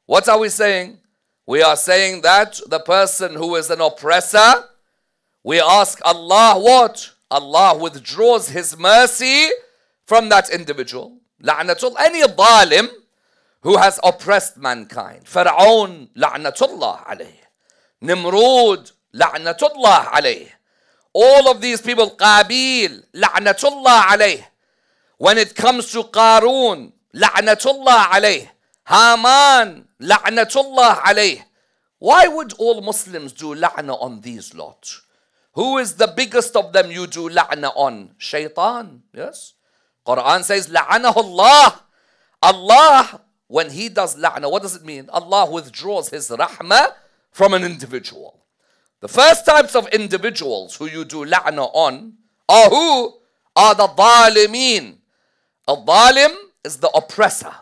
what are we saying? We are saying that the person who is an oppressor, we ask Allah what? Allah withdraws His mercy from that individual. La'natul, any dhalim who has oppressed mankind. Fir'aun, la'natullah alayh. Nimrud, la'natullah alayh. All of these people, Qabil, la'natullah alayh. When it comes to Qarun, la'natullah alayh. Haman, la'natullah alayh. Why would all Muslims do la'na on these lot? Who is the biggest of them you do la'na on? Shaitan, yes? Quran says, la'anahu Allah. Allah, when He does la'na, what does it mean? Allah withdraws His rahmah from an individual. The first types of individuals who you do la'na on are who? Are the dhalimeen. A dhalim is the oppressor.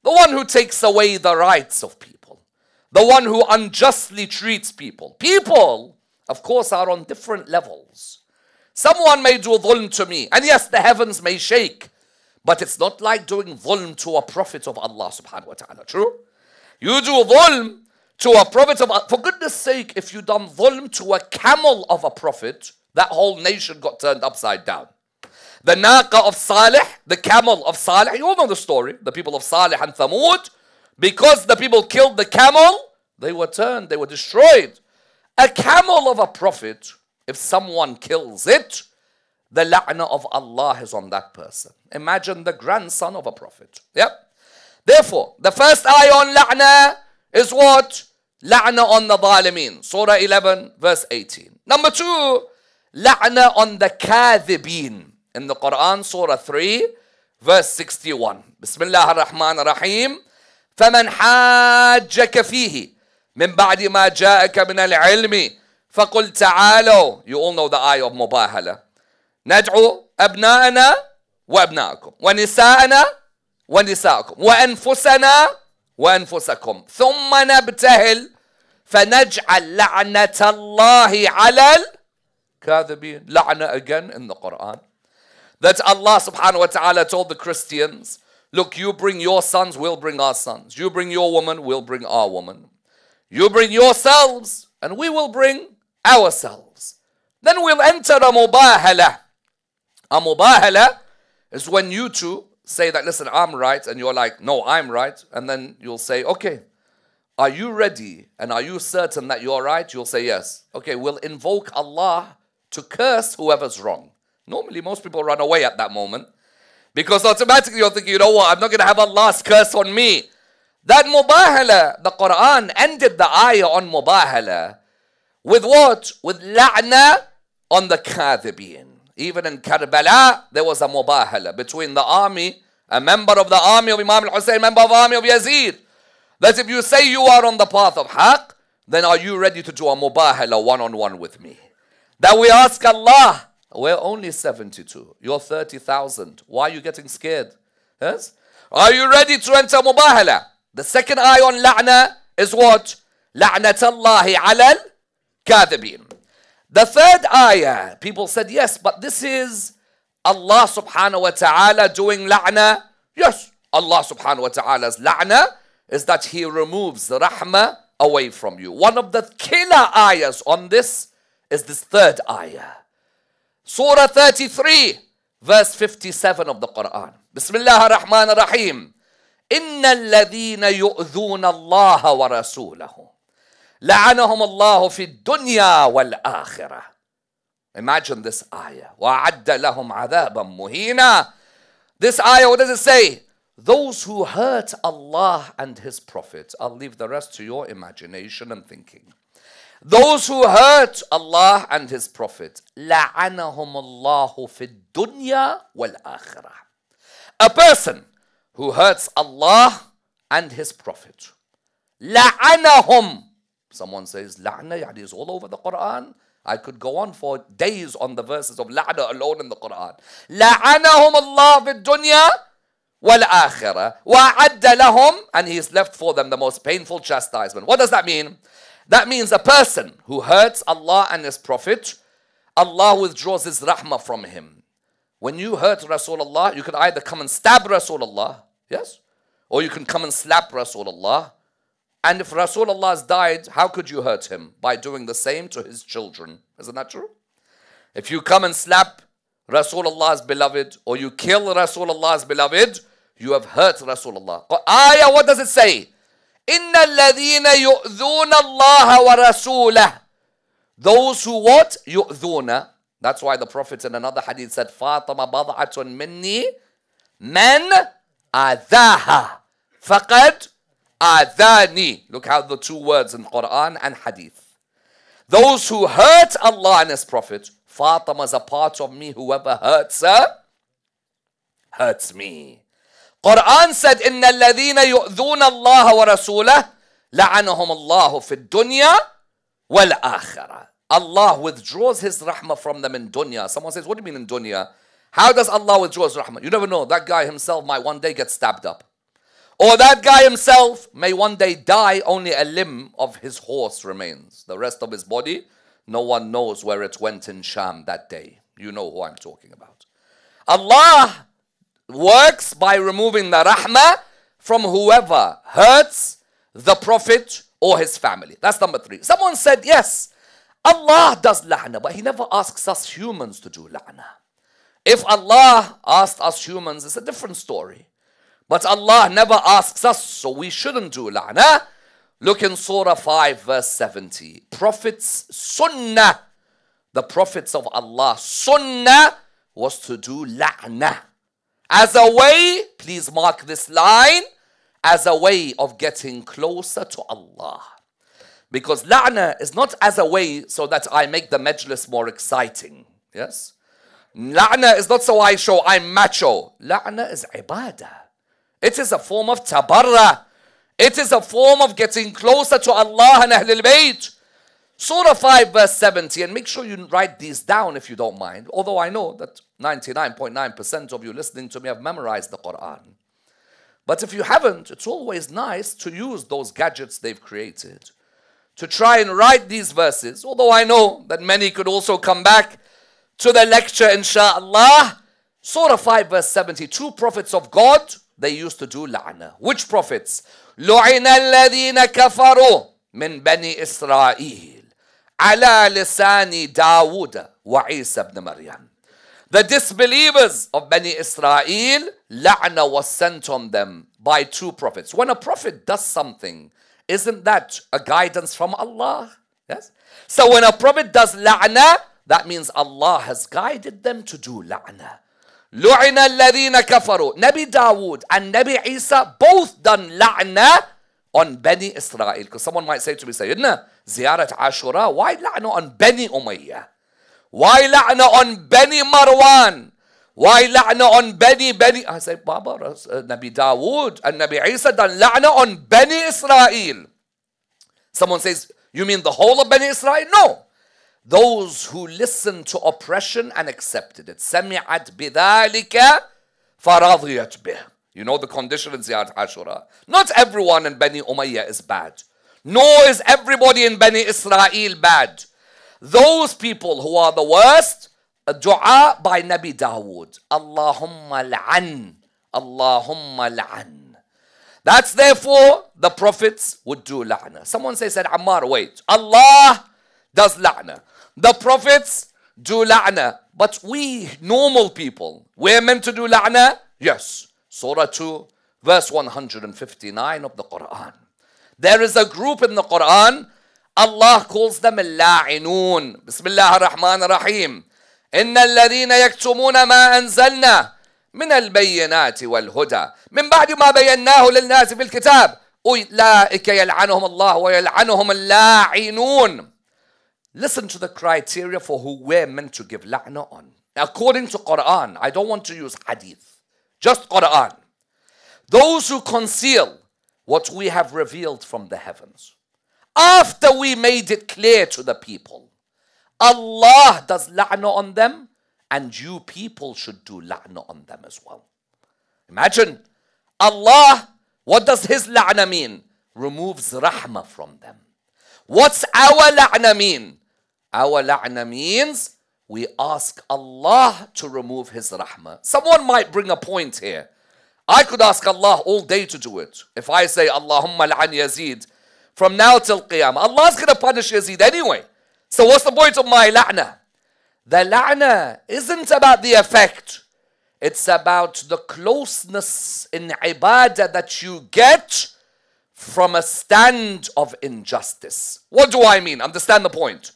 The one who takes away the rights of people. The one who unjustly treats people. People, of course, are on different levels. Someone may do dhulm to me. And yes, the heavens may shake. But it's not like doing dhulm to a prophet of Allah subhanahu wa ta'ala. True? You do dhulm to a prophet of Allah. For goodness sake, if you done dhulm to a camel of a prophet, that whole nation got turned upside down. The naqa of Salih, the camel of Salih, you all know the story. The people of Salih and Thamud, because the people killed the camel, they were turned, they were destroyed. A camel of a prophet, if someone kills it, the la'na of Allah is on that person. Imagine the grandson of a prophet. Yep. Therefore, the first ayah on la'na is what? La'na on the dhalimeen. Surah 11, verse 18. Number two, la'na on the kathibeen. In the Quran, Surah 3, verse 61. Bismillah ar-Rahman ar-Rahim. فَمَنْ حَاجَّكَ فِيهِ مِنْ بَعْدِ مَا جَاءَكَ مِنَ الْعِلْمِ فَقُلْ تَعَالَوْا. You all know the ayah of Mubahala. نَدْعُوا أَبْنَاءَنَا وَأَبْنَاءَكُمْ وَنِسَاءَنَا وَنِسَاءَكُمْ وَأَنفُسَنَا وَأَنفُسَكُمْ ثُمَّ نَبْتَهِلْ فَنَجْعَلْ لَعْنَةَ اللَّهِ عَلَى الْكَاذِبِينَ. La'na again in the Quran. That Allah subhanahu wa ta'ala told the Christians, look, you bring your sons, we'll bring our sons. You bring your woman, we'll bring our woman. You bring yourselves, and we will bring ourselves. Then we'll enter a mubahala. A mubahala is when you two say that, listen, I'm right, and you're like, no, I'm right. And then you'll say, okay, are you ready and are you certain that you're right? You'll say yes. Okay, we'll invoke Allah to curse whoever's wrong. Normally, most people run away at that moment because automatically you're thinking, you know what, I'm not going to have Allah's curse on me. That mubahala, the Quran ended the ayah on mubahala with what? With la'na on the kadhibin. Even in Karbala, there was a mubahala between the army, a member of the army of Imam al-Husayn, member of the army of Yazid. That if you say you are on the path of haqq, then are you ready to do a mubahala one-on-one with me? That we ask Allah, we're only 72, you're 30,000. Why are you getting scared? Yes? Are you ready to enter mubahala? The second ayah on la'na is what? La'natallahi alal kadhibin. The third ayah, people said, yes, but this is Allah subhanahu wa ta'ala doing la'na. Yes, Allah subhanahu wa ta'ala's la'na is that He removes the rahmah away from you. One of the killer ayahs on this is this third ayah. Surah 33, verse 57 of the Quran. Bismillah ar-Rahman ar-Rahim. إِنَّ الَّذِينَ يُؤْذُونَ اللَّهَ وَرَسُولَهُ لعنهم الله في الدنيا والآخرة. Imagine this ayah. وَعَدَّ لَهُمْ عَذَابًا مُهِينًا. This ayah, what does it say? Those who hurt Allah and His Prophet. I'll leave the rest to your imagination and thinking. Those who hurt Allah and His Prophet. لعنهم الله في الدنيا والآخرة. A person who hurts Allah and His Prophet. لعنهم. Someone says, la'na, yani is all over the Quran. I could go on for days on the verses of la'na alone in the Quran. لعنهم الله في الدنيا والآخرة وَعَدَّ لهم, and He has left for them the most painful chastisement. What does that mean? That means a person who hurts Allah and His Prophet, Allah withdraws His rahmah from him. When you hurt Rasulullah, you can either come and stab Rasulullah, yes? Or you can come and slap Rasulullah. And if Rasulullah has died, how could you hurt him? By doing the same to his children. Isn't that true? If you come and slap Rasulullah's beloved, or you kill Rasulullah's beloved, you have hurt Rasulullah. Ayah, what does it say? إِنَّ الَّذِينَ يُؤْذُونَ اللَّهَ وَرَسُولَهُ. Those who what? يُؤْذُونَ. That's why the Prophet in another hadith said, فَاطَمَ بَضْعَةٌ مِنِّي مَنْ أَذَاهَا فَقَدْ Adani. Look how the two words in Quran and Hadith. Those who hurt Allah and His Prophet, Fatima is a part of me. Whoever hurts her, hurts me. Quran said, إِنَّ الَّذِينَ يُؤْذُونَ اللَّهَ وَرَسُولَهُ لَعَنَهُمُ اللَّهُ فِي الدُّنْيَا وَالْآخِرَةِ. Allah withdraws His rahmah from them in dunya. Someone says, what do you mean in dunya? How does Allah withdraw His rahmah? You never know. That guy himself might one day get stabbed up. Or that guy himself may one day die, only a limb of his horse remains. The rest of his body, no one knows where it went in Sham that day. You know who I'm talking about. Allah works by removing the rahmah from whoever hurts the Prophet or his family. That's number 3. Someone said, yes, Allah does la'na, but He never asks us humans to do la'na. If Allah asked us humans, it's a different story. But Allah never asks us, so we shouldn't do la'na. Look in Surah 5, verse 70. Prophets' sunnah, the prophets of Allah, sunnah was to do la'na. As a way, please mark this line, as a way of getting closer to Allah. Because la'na is not as a way so that I make the majlis more exciting. Yes? La'na is not so I show I'm macho. La'na is ibadah. It is a form of tabarra. It is a form of getting closer to Allah and Ahlul Bayt. Surah 5 verse 70, and make sure you write these down if you don't mind. Although I know that 99.9% of you listening to me have memorized the Quran. But if you haven't, it's always nice to use those gadgets they've created to try and write these verses. Although I know that many could also come back to the lecture, inshallah. Surah 5 verse 70, 2 prophets of God, they used to do la'na. Which prophets? لُعِنَ الَّذِينَ كَفَرُوا مِنْ بَنِي إِسْرَائِيلِ عَلَى لِسَانِ دَاوُودَ وَعِيسَى بْنِ مَرْيَمَ. The disbelievers of Bani Israel, la'na was sent on them by 2 prophets. When a prophet does something Isn't that a guidance from Allah? Yes. So when a prophet does la'na, that means Allah has guided them to do la'na. لُعِنَ الَّذِينَ كَفَرُوا. Nabi Dawood and Nabi Isa both done la'na on Bani Israel. Because someone might say to me, Sayyidina, Ziyarat Ashura, why la'na on Bani Umayyah? Why la'na on Bani Marwan? Why la'na on Bani? I say, Baba, Nabi Dawood and Nabi Isa done la'na on Bani Israel. Someone says, you mean the whole of Bani Israel? No. Those who listened to oppression and accepted it. سَمِعَتْ بِذَلِكَ فَرَضِيَتْ بِهِ. You know the condition in Ziyarat Ashura. Not everyone in Bani Umayyah is bad. Nor is everybody in Bani Israel bad. Those people who are the worst, a dua by Nabi Dawood. Allahumma la'an. Allahumma la'an. That's therefore the prophets would do la'na. Someone said, Ammar, wait. Allah does la'na. The prophets do la'na. But we normal people, we're meant to do la'na? Yes. Surah 2, verse 159 of the Quran. There is a group in the Quran, Allah calls them al-la'inun. Bismillah ar-Rahman ar-Rahim. إِنَّ الَّذِينَ يَكْتُمُونَ مَا أَنزَلْنَا مِنَ الْبَيِّنَاتِ وَالْهُدَى مِنْ بَعْدِ مَا بَيَّنَّاهُ لِلنَّاسِ فِي الْكِتَابِ أُولَٰئِكَ يَلْعَنُهُمُ اللَّهُ وَيَلْعَنُهُمُ اللَّاعِنُونَ. Listen to the criteria for who we're meant to give la'na on. According to Quran, I don't want to use hadith, just Quran. Those who conceal what we have revealed from the heavens, after we made it clear to the people, Allah does la'na on them, and you people should do la'na on them as well. Imagine, Allah, what does His la'na mean? Removes rahmah from them. What's our la'na mean? Our la'na means we ask Allah to remove His rahmah. Someone might bring a point here. I could ask Allah all day to do it. If I say, Allahumma la'an Yazid, from now till Qiyamah, Allah's going to punish Yazid anyway. So what's the point of my la'na? The la'na isn't about the effect. It's about the closeness in ibadah that you get from a stand of injustice. What do I mean? Understand the point.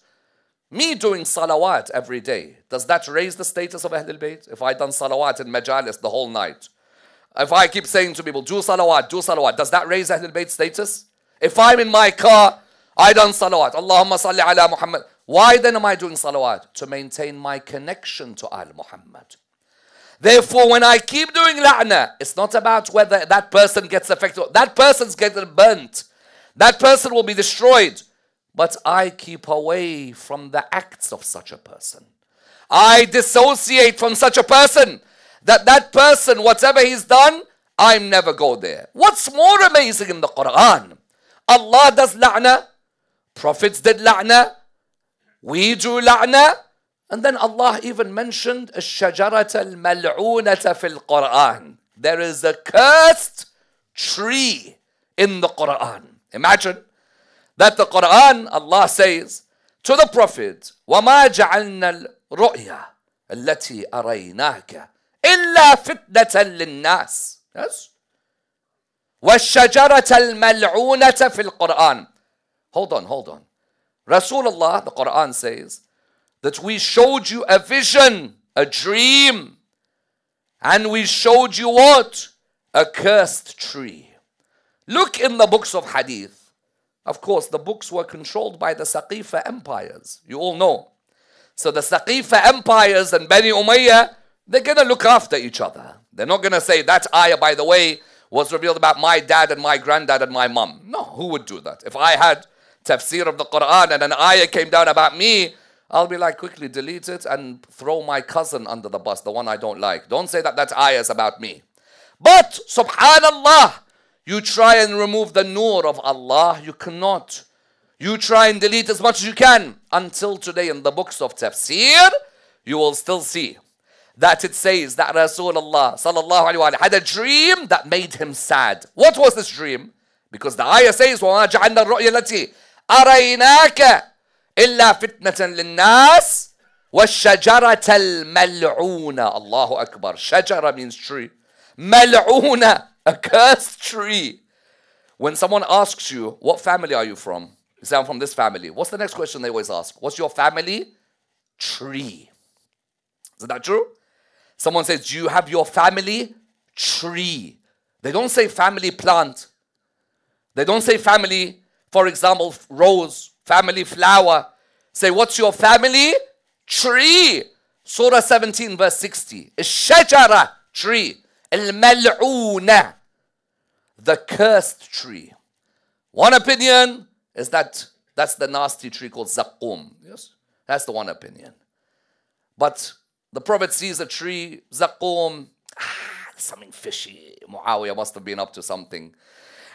Me doing salawat every day, does that raise the status of Ahlul Bayt? If I done salawat in majalis the whole night, if I keep saying to people, do salawat, does that raise Ahlul Bayt status? If I'm in my car, I done salawat, Allahumma salli ala Muhammad. Why then am I doing salawat? To maintain my connection to Al Muhammad. Therefore, when I keep doing la'na, it's not about whether that person gets affected. That person's getting burnt. That person will be destroyed. But I keep away from the acts of such a person. I dissociate from such a person. That person, whatever he's done, I never go there. What's more amazing in the Quran? Allah does la'na. Prophets did la'na. We do la'na. And then Allah even mentioned الشجرة الملعونة في القرآن. There is a cursed tree in the Quran. Imagine that the Quran, Allah says to the Prophet, وَمَا جَعَلْنَا الرُّؤْيَا الَّتِي أَرَيْنَاكَ إِلَّا فِتْنَةً لِلنَّاسِ. Yes? وَالشَّجَرَةَ الْمَلْعُونَةَ فِي الْقُرْآنِ. Hold on. Rasulullah, the Quran says, that we showed you a vision, a dream, and we showed you what? A cursed tree. Look in the books of hadith. Of course, the books were controlled by the Saqifa empires. You all know. So the Saqifa empires and Bani Umayyah, they're going to look after each other. They're not going to say, that ayah, by the way, was revealed about my dad and my granddad and my mum. No, who would do that? If I had tafsir of the Quran and an ayah came down about me, I'll be like, quickly delete it and throw my cousin under the bus, the one I don't like. Don't say that ayah is about me. But, subhanallah, you try and remove the nur of Allah, you cannot. You try and delete as much as you can. Until today in the books of tafsir, you will still see that it says that Rasulullah sallallahu alaihi wasallam had a dream that made him sad. What was this dream? Because the ayah says, وَمَا جَعَلْنَا الرُّؤْيَا الَّتِي أَرَيْنَاكَ إِلَّا فِتْنَةً لِلنَّاسِ وَالشَّجَرَةَ الْمَلْعُونَةَ. Allahu Akbar. Shajara means tree. Mal'una, a cursed tree. When someone asks you, what family are you from? You say, I'm from this family. What's the next question they always ask? What's your family tree? Is that true? Someone says, do you have your family tree? They don't say family plant. They don't say family, for example, rose, family flower. Say, what's your family tree? Surah 17 verse 60. Shajara, tree. Al-mal'una, the cursed tree. One opinion is that that's the nasty tree called zaqqum. Yes, that's the one opinion. But the Prophet sees a tree, zaqqum, something fishy. Muawiyah must have been up to something.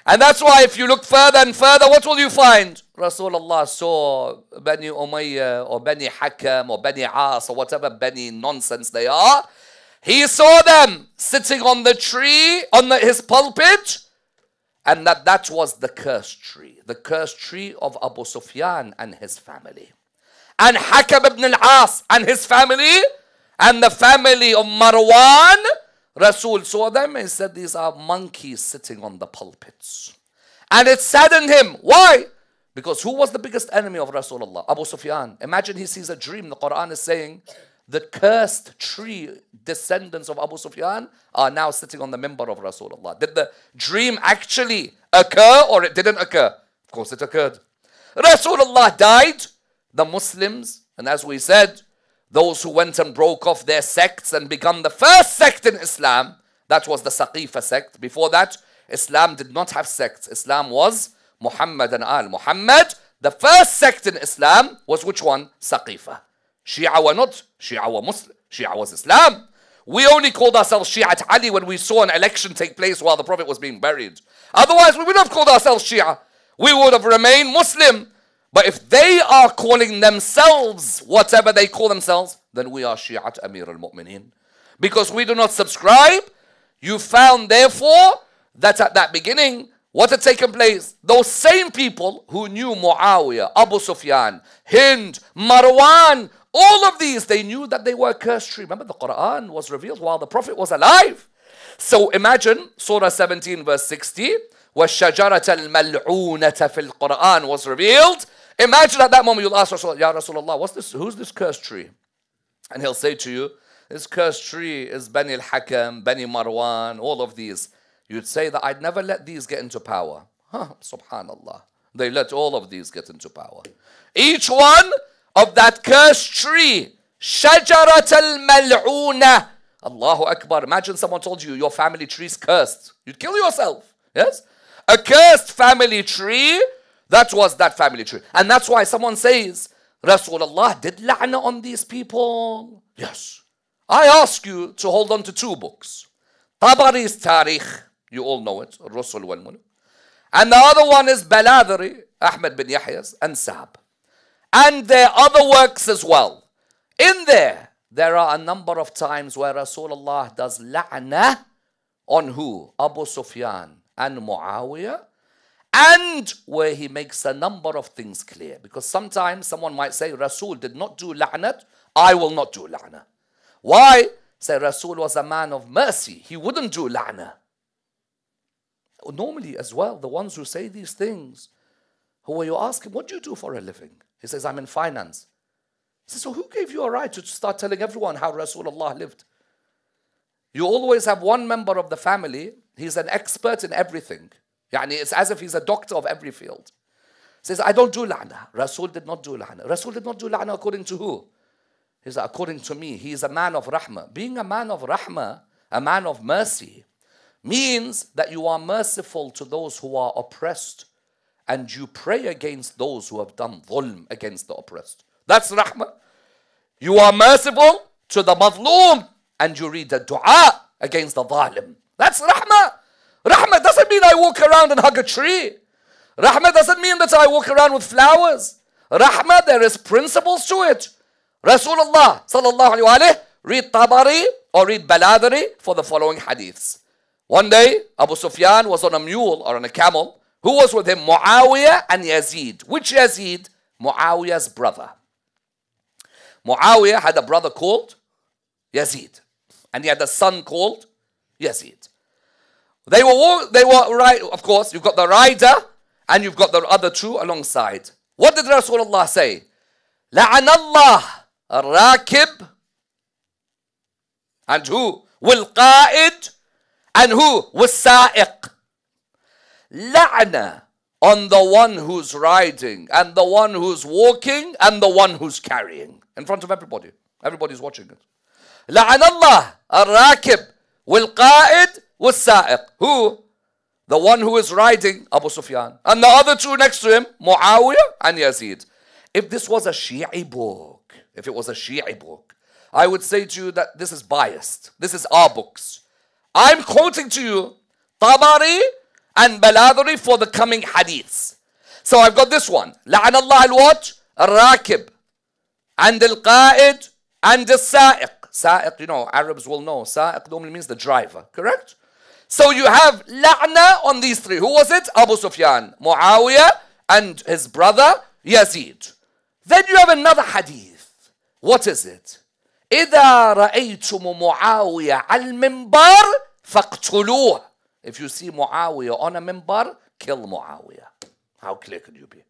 And that's why if you look further and further, what will you find? Rasulullah saw Bani Umayyah or Bani Hakam or Bani As or whatever Bani nonsense they are. He saw them sitting on the tree, on his pulpit, and that was the cursed tree of Abu Sufyan and his family. And Hakam ibn al-As and his family, and the family of Marwan. Rasul saw them and said, these are monkeys sitting on the pulpits. And it saddened him. Why? Because who was the biggest enemy of Rasulullah? Abu Sufyan. Imagine he sees a dream. The Quran is saying, the cursed tree descendants of Abu Sufyan are now sitting on the minbar of Rasulullah. Did the dream actually occur or it didn't occur? Of course it occurred. Rasulullah died. The Muslims, and as we said, those who went and broke off their sects and become the first sect in Islam, that was the Saqifa sect. Before that, Islam did not have sects. Islam was Muhammad and Al Muhammad. The first sect in Islam was which one? Saqifa. Shia were not. Shia were Muslim. Shia was Islam. We only called ourselves Shi'at Ali when we saw an election take place while the Prophet was being buried. Otherwise, we would have called ourselves Shia. We would have remained Muslim. But if they are calling themselves whatever they call themselves, then we are Shi'at Amir al-Mu'mineen. Because we do not subscribe, you found therefore that at that beginning, what had taken place? Those same people who knew Muawiyah, Abu Sufyan, Hind, Marwan, all of these, they knew that they were cursed tree. Remember, the Quran was revealed while the Prophet was alive. So imagine Surah 17 verse 60, وَالشَّجَرَةَ الْمَلْعُونَةَ فِي الْقُرْآن was revealed. Imagine at that moment you'll ask Rasulullah, Ya Rasulullah, what's this? Who's this cursed tree? And he'll say to you, this cursed tree is Bani al-Hakam, Bani Marwan, all of these. You'd say that I'd never let these get into power. Subhanallah. They let all of these get into power. Each one of that cursed tree, Shajarat al-Mal'una. Allahu Akbar. Imagine someone told you your family tree is cursed. You'd kill yourself. Yes? A cursed family tree. That was that family tree. And that's why someone says, Rasulullah did la'na on these people. Yes. I ask you to hold on to two books. Tabari's Tarikh. You all know it. Rusul wal Mulk. And the other one is Baladari, Ahmed bin Yahya's, and Sab. And there are other works as well. In there are a number of times where Rasulullah does la'na on who? Abu Sufyan and Muawiyah. And where he makes a number of things clear. Because sometimes someone might say, Rasul did not do la'nat, I will not do la'na. Why? Say Rasul was a man of mercy. He wouldn't do la'na. Normally as well, the ones who say these things, who you ask him, what do you do for a living? He says, I'm in finance. He says, so who gave you a right to start telling everyone how Rasulullah lived? You always have one member of the family, he's an expert in everything. Yani it's as if he's a doctor of every field. He says, I don't do la'na. Rasul did not do la'na. Rasul did not do la'na according to who? He says, according to me. He is a man of rahmah. Being a man of rahmah, a man of mercy, means that you are merciful to those who are oppressed and you pray against those who have done dhulm against the oppressed. That's rahmah. You are merciful to the madloom and you read the dua against the zalim. That's rahmah. Rahmah doesn't mean I walk around and hug a tree. Rahmah doesn't mean that I walk around with flowers. Rahmah, there is principles to it. Rasulullah sallallahu alayhi wa sallam, read Tabari or read Baladari for the following hadiths. One day, Abu Sufyan was on a mule or on a camel. Who was with him? Muawiyah and Yazid. Which Yazid? Muawiyah's brother. Muawiyah had a brother called Yazid. And he had a son called Yazid. They were right, of course, you've got the rider and you've got the other two alongside. What did Rasulullah say? لَعَنَ اللَّهِ الرَّاكِبِ, and who? وَالْقَائِدِ, and who? وَالسَّائِقِ. La'na on the one who's riding and the one who's walking and the one who's carrying. In front of everybody. Everybody's watching it. لَعَنَ اللَّهِ الرَّاكِبِ وَالْقَائِدِ وَالسَّائِقِ. Who? The one who is riding, Abu Sufyan. And the other two next to him, Muawiyah and Yazid. If this was a Shi'i book, if it was a Shi'i book, I would say to you that this is biased. This is our books. I'm quoting to you Tabari and Baladuri for the coming hadiths. So I've got this one. لَعَنَ اللَّهِ الْوَاتِ الرَّاكِبِ and al-qa'id and al-sa'iq. Sa'iq, you know, Arabs will know. Sa'iq normally means the driver, correct? So you have la'na on these three. Who was it? Abu Sufyan, Muawiyah, and his brother Yazid. Then you have another hadith. What is it? إِذَا رَأَيْتُمُ مُعَاوِيَ عَلْمِنْبَرِ فَاقْتُلُوهُ. If you see Muawiyah on a minbar, kill Muawiyah. How clear could you be?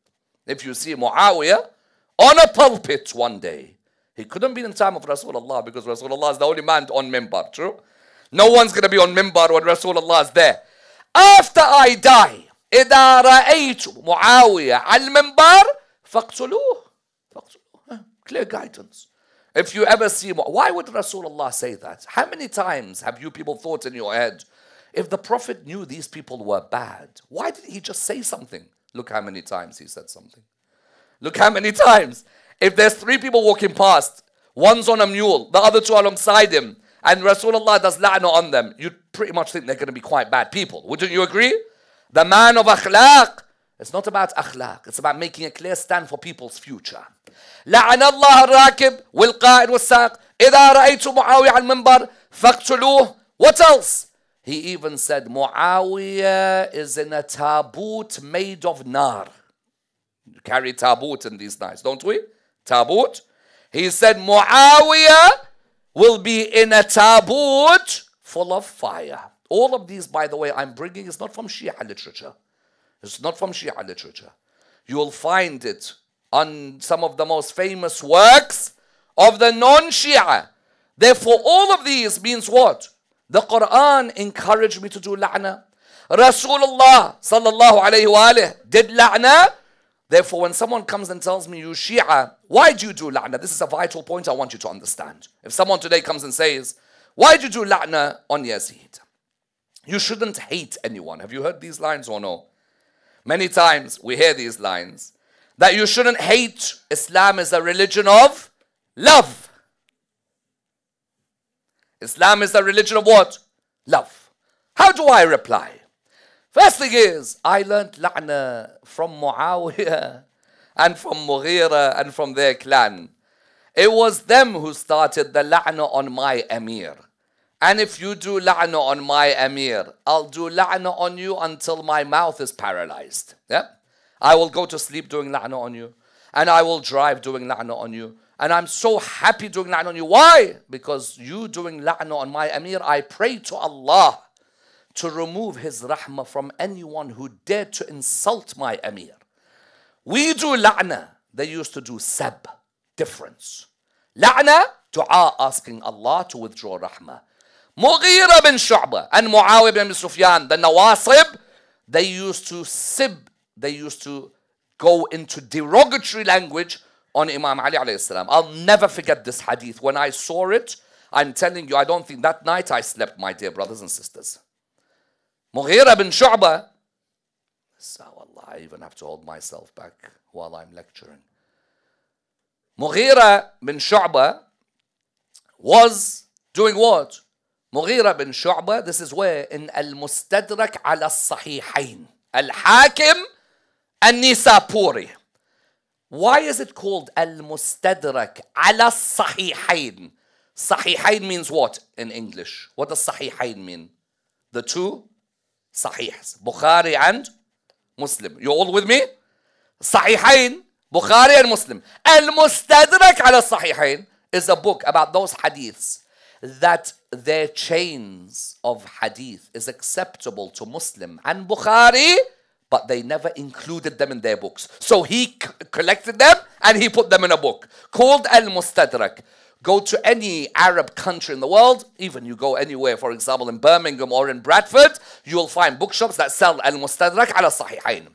If you see Muawiyah on a pulpit one day, he couldn't be in time of Rasulullah because Rasulullah is the only man on minbar, true? No one's going to be on minbar when Rasulullah is there. After I die, إِذَا رَأَيْتُمُ مُعَاوِيَ عَلْمِنْبَرِ فَاقْتُلُوهُ. Clear guidance. If you ever see, why would Rasulullah say that? How many times have you people thought in your head, if the Prophet knew these people were bad, why did he just say something? Look how many times he said something. Look how many times. If there's three people walking past, one's on a mule, the other two alongside him, and Rasulullah does la'na on them, you'd pretty much think they're going to be quite bad people. Wouldn't you agree? The man of akhlaq. It's not about akhlaq. It's about making a clear stand for people's future. لَعَنَ اللَّهَ الرَّاكِبِ وَالْقَائِدِ وَالسَّاقِ إِذَا رَأَيْتُ مُعَاوِيَ عَلَى الْمِنْبَرِ فَاقْتُلُوهُ. What else? He even said Muawiyah is in a taboot made of nar. You carry taboot in these nights, don't we? Taboot. He said Muawiyah will be in a taboot full of fire. All of these, by the way, I'm bringing is not from Shia literature. It's not from Shia literature. You'll find it on some of the most famous works of the non-Shia. Therefore, all of these means what? The Quran encouraged me to do la'na. Rasulullah sallallahu alayhi wa alayhi did la'na. Therefore, when someone comes and tells me, you Shia, why do you do la'na? This is a vital point I want you to understand. If someone today comes and says, why do you do la'na on Yazid? You shouldn't hate anyone. Have you heard these lines or no? Many times we hear these lines. That you shouldn't hate. Islam is a religion of love. Islam is the religion of what? Love. How do I reply? First thing is, I learned la'na from Muawiyah and from Mughira and from their clan. It was them who started the la'na on my Amir. And if you do la'na on my Amir, I'll do la'na on you until my mouth is paralyzed. Yeah? I will go to sleep doing la'na on you. And I will drive doing la'na on you. And I'm so happy doing la'na on you. Why? Because you doing la'na on my Amir, I pray to Allah to remove His rahmah from anyone who dared to insult my Amir. We do la'na. They used to do sab, difference. La'na, dua, asking Allah to withdraw rahmah. Mughira bin Shu'bah and Muawiyah bin Sufyan, the Nawasib, they used to sib, they used to go into derogatory language on Imam Ali alayhi salam. I'll never forget this hadith. When I saw it, I'm telling you, I don't think that night I slept, my dear brothers and sisters. Mughira bin Shu'bah, so Allah, I even have to hold myself back while I'm lecturing. Mughira bin Shu'bah was doing what? Mughira bin Shu'bah, this is where in Al-Mustadrak ala Sahihain, Al-Hakim An-Nisapuri. Why is it called Al-Mustadrak ala Sahihain? Sahihain means what in English? What does Sahihain mean? The two Sahihs, Bukhari and Muslim. You all with me? Sahihain, Bukhari and Muslim. Al-Mustadrak ala Sahihain is a book about those hadiths that their chains of hadith is acceptable to Muslim and Bukhari, but they never included them in their books. So he collected them and he put them in a book called Al-Mustadrak. Go to any Arab country in the world, even you go anywhere, for example, in Birmingham or in Bradford, you will find bookshops that sell Al-Mustadrak ala Sahihain.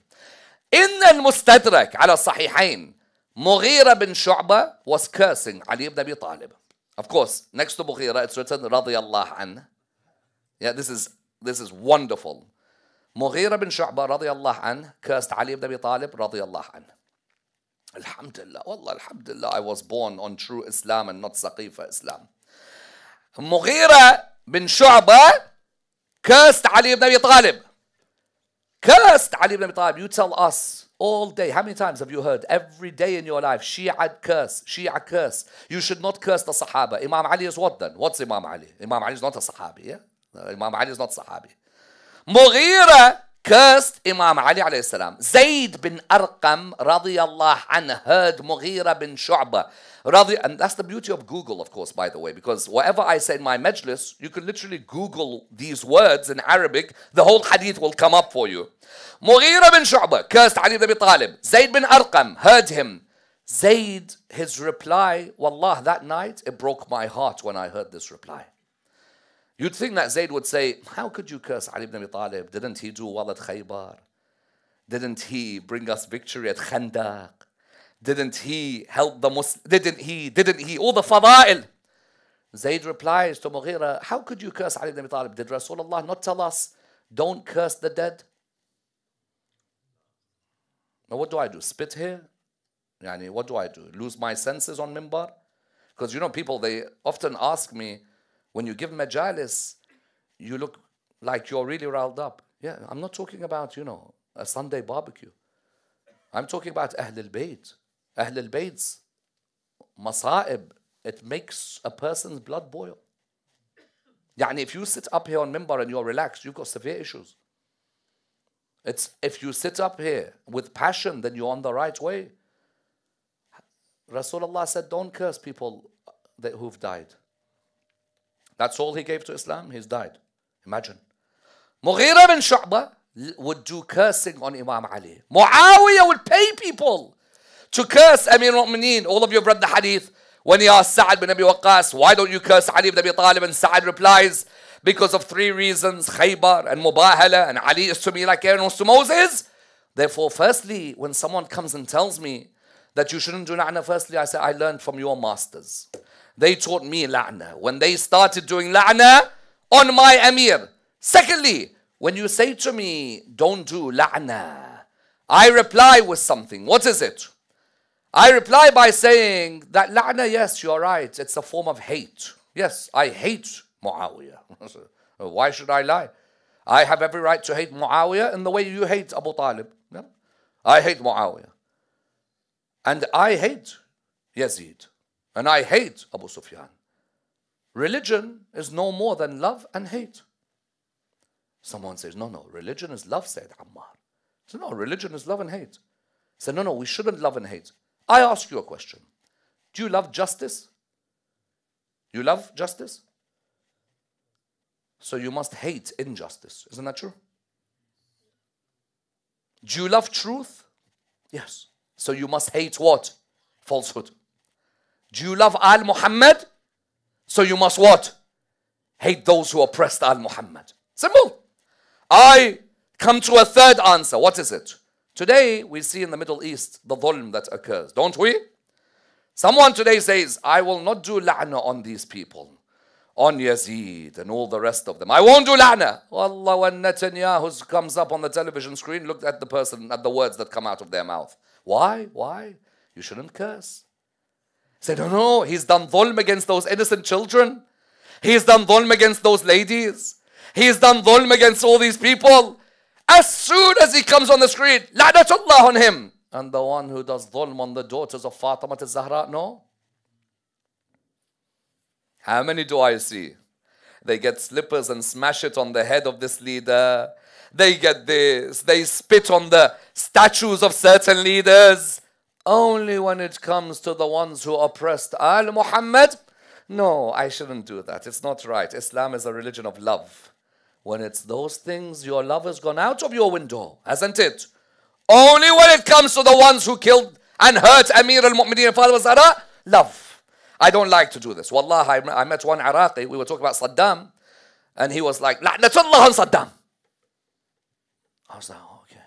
In Al-Mustadrak ala Sahihain, Mughira bin Shu'bah was cursing Ali ibn Abi Talib. Of course, next to Mughira, it's written, radiyallahu anhu. Yeah, this is wonderful. Mughira bin Shu'bah, radiyallahu anhu, cursed Ali ibn Abi Talib, radiyallahu anhu. Alhamdulillah, wallah, alhamdulillah, I was born on true Islam and not Saqifa Islam. Mughira bin Shu'bah cursed Ali ibn Abi Talib. Cursed Ali ibn Abi Talib. You tell us all day, how many times have you heard every day in your life, Shia curse, Shia curse. You should not curse the Sahaba. Imam Ali is what then? What's Imam Ali? Imam Ali is not a Sahabi, yeah? Imam Ali is not Sahabi. Mughira cursed Imam Ali alayhi salam. Zayd bin Arqam radiyallahu anhu heard Mughira bin Shu'bah. And that's the beauty of Google, of course, by the way, because whatever I say in my majlis, you can literally Google these words in Arabic, the whole hadith will come up for you. Mughira bin Shu'bah cursed Ali ibn Abi Talib. Zayd bin Arqam heard him. Zayd, his reply, wallah, that night, it broke my heart when I heard this reply. You'd think that Zayd would say, how could you curse Ali ibn Abi Talib? Didn't he do well at Khaybar? Didn't he bring us victory at Khandaq? Didn't he help the Muslims? Didn't he? All the fada'il. Zayd replies to Mughira, how could you curse Ali ibn Abi Talib? Did Rasulullah not tell us, don't curse the dead? Now what do I do? Spit here? Yani, what do I do? Lose my senses on mimbar? Because you know people, they often ask me, when you give majalis, you look like you're really riled up. Yeah, I'm not talking about, a Sunday barbecue. I'm talking about Ahl al-Bayt. Ahl al-Bayt's masa'ib, it makes a person's blood boil. Yani if you sit up here on mimbar and you're relaxed, you've got severe issues. If you sit up here with passion, then you're on the right way. Rasulullah said, don't curse people who've died. That's all he gave to Islam. He's died. Imagine. Mughira bin Shu'bah would do cursing on Imam Ali. Muawiyah would pay people to curse Amir al-Mu'mineen. All of you have read the hadith when he asked Sa'ad bin Abi Waqqas, why don't you curse Ali ibn Abi Talib? And Sa'ad replies, because of 3 reasons, Khaybar and Mubahala, and Ali is to me like Aaron was to Moses. Therefore, firstly, when someone comes and tells me that you shouldn't do la'na, firstly, I say, I learned from your masters. They taught me la'na when they started doing la'na on my Amir. Secondly, when you say to me, don't do la'na, I reply with something. What is it? I reply by saying that la'na, yes, you're right. It's a form of hate. Yes, I hate Muawiyah. Why should I lie? I have every right to hate Muawiyah in the way you hate Abu Talib. Yeah? I hate Muawiyah. And I hate Yazid. And I hate Abu Sufyan. Religion is no more than love and hate. Someone says, no, religion is love, said Ammar. So no, religion is love and hate. So no, we shouldn't love and hate. I ask you a question. Do you love justice? You love justice? So you must hate injustice. Isn't that true? Do you love truth? Yes. So you must hate what? Falsehood. Do you love Al-Muhammad? So you must what? Hate those who oppressed Al-Muhammad. Simple. I come to a third answer. What is it? Today we see in the Middle East the dhulm that occurs, don't we? Someone today says, I will not do la'na on these people, on Yazid and all the rest of them. I won't do la'na. Wallah, when Netanyahu comes up on the television screen, look at the person, at the words that come out of their mouth. Why? Why? You shouldn't curse. Say, no, he's done dhulm against those innocent children. He's done dhulm against those ladies. He's done dhulm against all these people. As soon as he comes on the screen, la'natullah on him. And the one who does dhulm on the daughters of Fatima al-Zahra, no. How many do I see? They get slippers and smash it on the head of this leader. They get this. They spit on the statues of certain leaders. Only when it comes to the ones who oppressed Al-Muhammad, No, I shouldn't do that. It's not right. Islam is a religion of love. When it's those things, your love has gone out of your window, hasn't it? Only when it comes to the ones who killed and hurt Amir al-Mu'mineen and Father Zahra, love. I don't like to do this. Wallah, I met one Iraqi, we were talking about Saddam, and he was like, La'natullah on Saddam. I was like, oh, okay.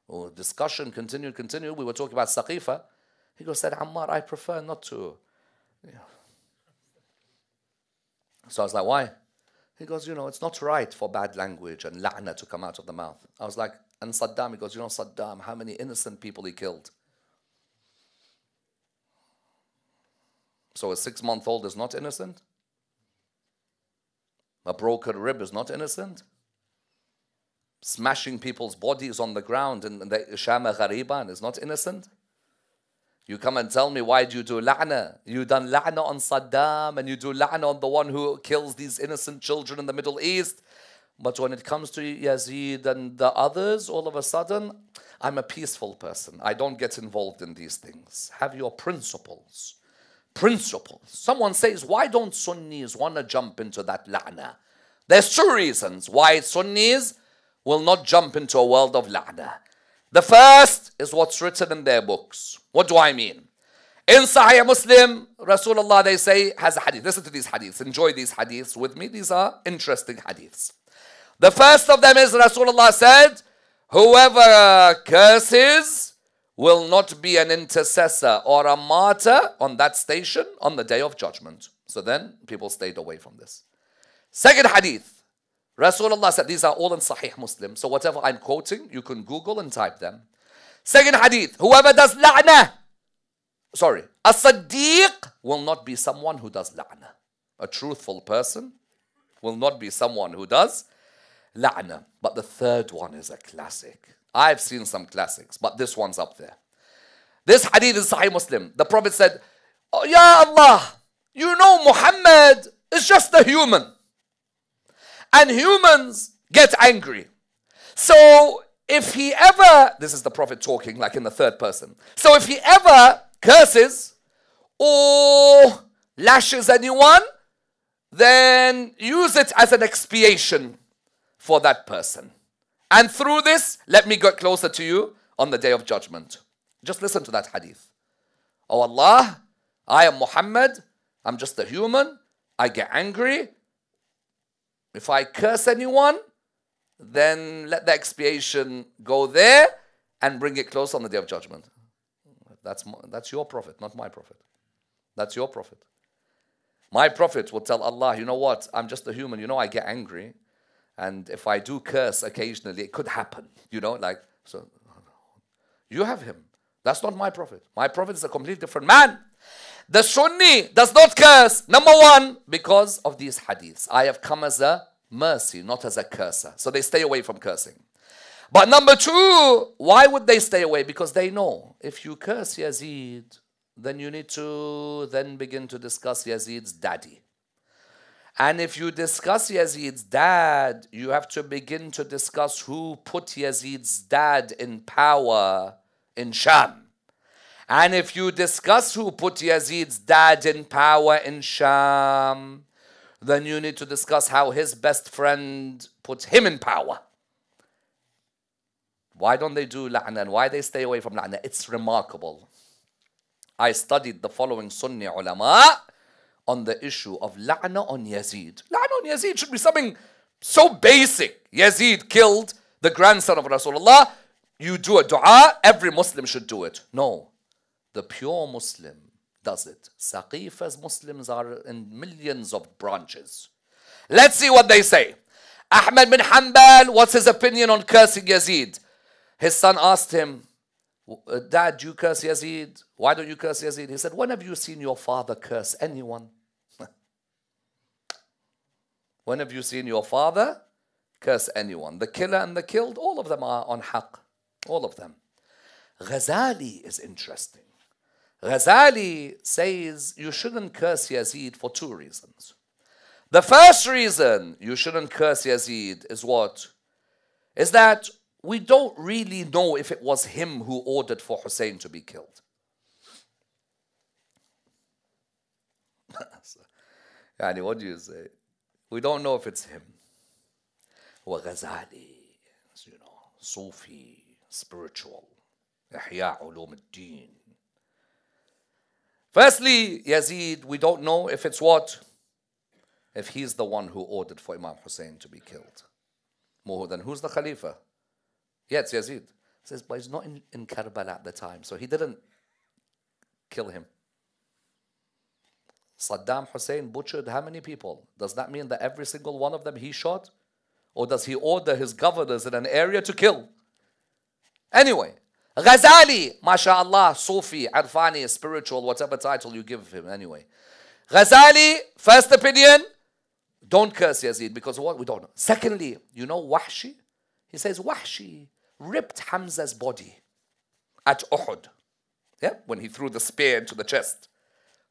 Well, discussion continued. We were talking about Saqifa. He goes, said, Ammar, I prefer not to. Yeah. So I was like, why? He goes, it's not right for bad language and la'na to come out of the mouth. I was like, and Saddam? He goes, Saddam, how many innocent people he killed? So a 6-month-old is not innocent? A broken rib is not innocent? Smashing people's bodies on the ground in the Shama Ghariban is not innocent? You come and tell me, why do you do la'na? You done la'na on Saddam and you do la'na on the one who kills these innocent children in the Middle East. But when it comes to Yazid and the others, all of a sudden, I'm a peaceful person. I don't get involved in these things. Have your principles. Principles. Someone says, why don't Sunnis want to jump into that la'na? There's 2 reasons why Sunnis will not jump into a world of la'na. The first is what's written in their books. What do I mean? In Sahih Muslim, Rasulullah, they say, has a hadith. Listen to these hadiths. Enjoy these hadiths with me. These are interesting hadiths. The first of them is Rasulullah said, whoever curses will not be an intercessor or a martyr on that station on the day of judgment. So then people stayed away from this. Second hadith. Rasulullah said, these are all in Sahih Muslim. So whatever I'm quoting, you can Google and type them. Second hadith, whoever does la'na, a Siddiq will not be someone who does la'na. A truthful person will not be someone who does la'na. But the third one is a classic. I've seen some classics, but this one's up there. This hadith is Sahih Muslim. The Prophet said, oh, Ya Allah, Muhammad is just a human. And humans get angry. So if he ever, this is the Prophet talking like in the third person. So if he ever curses or lashes anyone, then use it as an expiation for that person. And through this, let me get closer to you on the day of judgment. Just listen to that hadith. Oh Allah, I am Muhammad. I'm just a human. I get angry. If I curse anyone, then let the expiation go there and bring it close on the day of judgment. That's your prophet, not my prophet. That's your prophet. My prophet will tell Allah, you know what? I'm just a human. I get angry. And if I do curse occasionally, it could happen. So you have him. That's not my prophet. My prophet is a completely different man. The Sunni does not curse. Number one, because of these hadiths. I have come as a mercy, not as a curser. So they stay away from cursing. But number two, why would they stay away? Because they know if you curse Yazid, then you need to then begin to discuss Yazid's daddy. And if you discuss Yazid's dad, you have to begin to discuss who put Yazid's dad in power in Sham. And if you discuss who put Yazid's dad in power in Sham, then you need to discuss how his best friend put him in power. Why don't they do la'na and why they stay away from la'na? It's remarkable. I studied the following Sunni ulama on the issue of la'na on Yazid. La'na on Yazid should be something so basic. Yazid killed the grandson of Rasulullah. You do a dua, every Muslim should do it. No. The pure Muslim does it. Saqifa's Muslims are in millions of branches. Let's see what they say. Ahmad bin Hanbal, what's his opinion on cursing Yazid? His son asked him, Dad, do you curse Yazid? Why don't you curse Yazid? He said, when have you seen your father curse anyone? When have you seen your father curse anyone? The killer and the killed, all of them are on haqq. All of them. Ghazali is interesting. Ghazali says you shouldn't curse Yazid for two reasons. The first reason you shouldn't curse Yazid is what? Is that we don't really know if it was him who ordered for Hussein to be killed. Yani, what do you say? We don't know if it's him. وغزالي, you know, Sufi, spiritual. Ihya ulum ad-din. Firstly, Yazid, we don't know if it's what? If he's the one who ordered for Imam Hussein to be killed. More than who's the Khalifa? Yeah, it's Yazid. He says, but he's not in Karbala at the time, so he didn't kill him. Saddam Hussein butchered how many people? Does that mean that every single one of them he shot? Or does he order his governors in an area to kill? Anyway, Ghazali, mashallah, Sufi, Arfani, spiritual, whatever title you give him anyway. Ghazali, first opinion, don't curse Yazid because what? We don't know. Secondly, you know Wahshi? He says Wahshi ripped Hamza's body at Uhud. Yeah, when he threw the spear into the chest.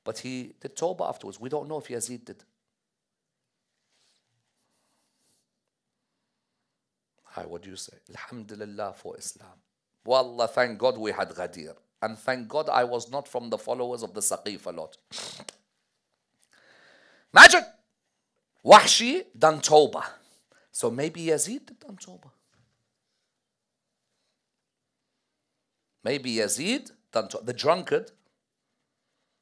But he did tawbah afterwards. We don't know if Yazid did. Hi, what do you say? Alhamdulillah for Islam. Wallah, thank God we had Ghadir. And thank God I was not from the followers of the Saqif a lot. Imagine! Wahshi done tawbah. So maybe Yazid did done tawbah. Maybe Yazid done tawbah. The drunkard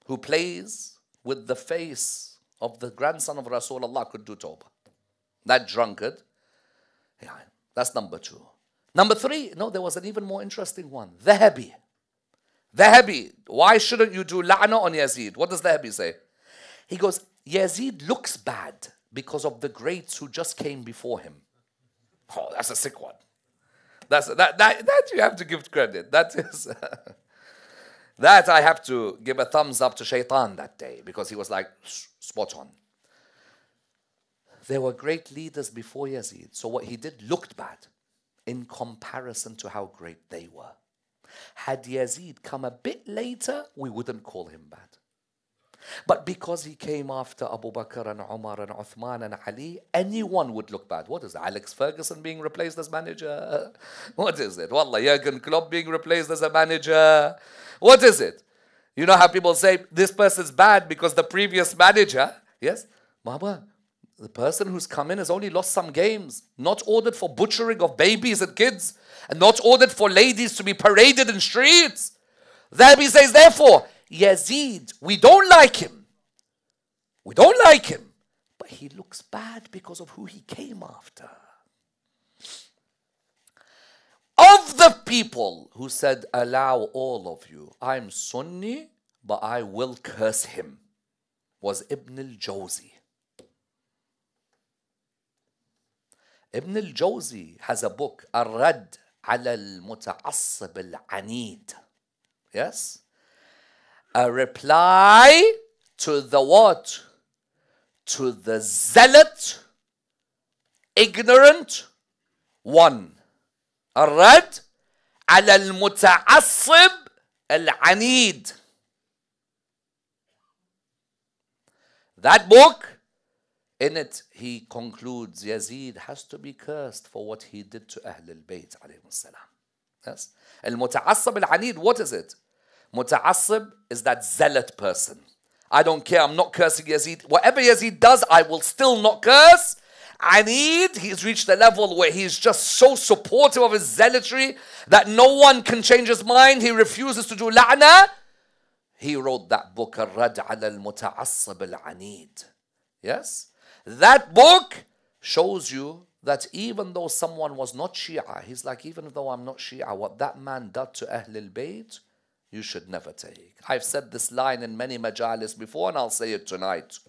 who plays with the face of the grandson of Rasulullah could do tawbah. That drunkard, yeah, that's number two. Number three, no, there was an even more interesting one. Dhahabi. Dhahabi, why shouldn't you do la'na on Yazid? What does Dhahabi say? He goes, Yazid looks bad because of the greats who just came before him. Oh, that's a sick one. That you have to give credit. That is... that I have to give a thumbs up to Shaitan that day because he was like, spot on. There were great leaders before Yazid. So what he did looked bad in comparison to how great they were. Had Yazid come a bit later, we wouldn't call him bad. But because he came after Abu Bakr and Umar and Uthman and Ali, anyone would look bad. What is it? Alex Ferguson being replaced as manager? What is it? Wallah, Jurgen Klopp being replaced as a manager? What is it? You know how people say, this person's bad because the previous manager, yes? Mama, the person who's come in has only lost some games, not ordered for butchering of babies and kids, and not ordered for ladies to be paraded in streets. Zahabi says, therefore, Yazid, we don't like him. We don't like him. But he looks bad because of who he came after. Of the people who said, allow all of you, I'm Sunni, but I will curse him, was Ibn al-Jawzi. Ibn al-Jawzi has a book, Ar-Rad ala al-Muta'assib al-Anid. Yes? A reply to the what? To the zealot, ignorant one. Ar-Rad ala al-Muta'assib al-Anid. That book, in it, he concludes Yazid has to be cursed for what he did to Ahl al-Bayt alayhim salam. Yes? Al-Muta'assib al-Anid, what is it? Muta'assib is that zealot person. I don't care, I'm not cursing Yazid. Whatever Yazid does, I will still not curse. Anid, he's reached a level where he's just so supportive of his zealotry that no one can change his mind. He refuses to do la'na. He wrote that book, Ar-Rad ala al-Muta'assib al-Anid. Yes? That book shows you that even though someone was not Shia, he's like, even though I'm not Shia, what that man did to Ahl al-Bayt, you should never take. I've said this line in many majalis before and I'll say it tonight.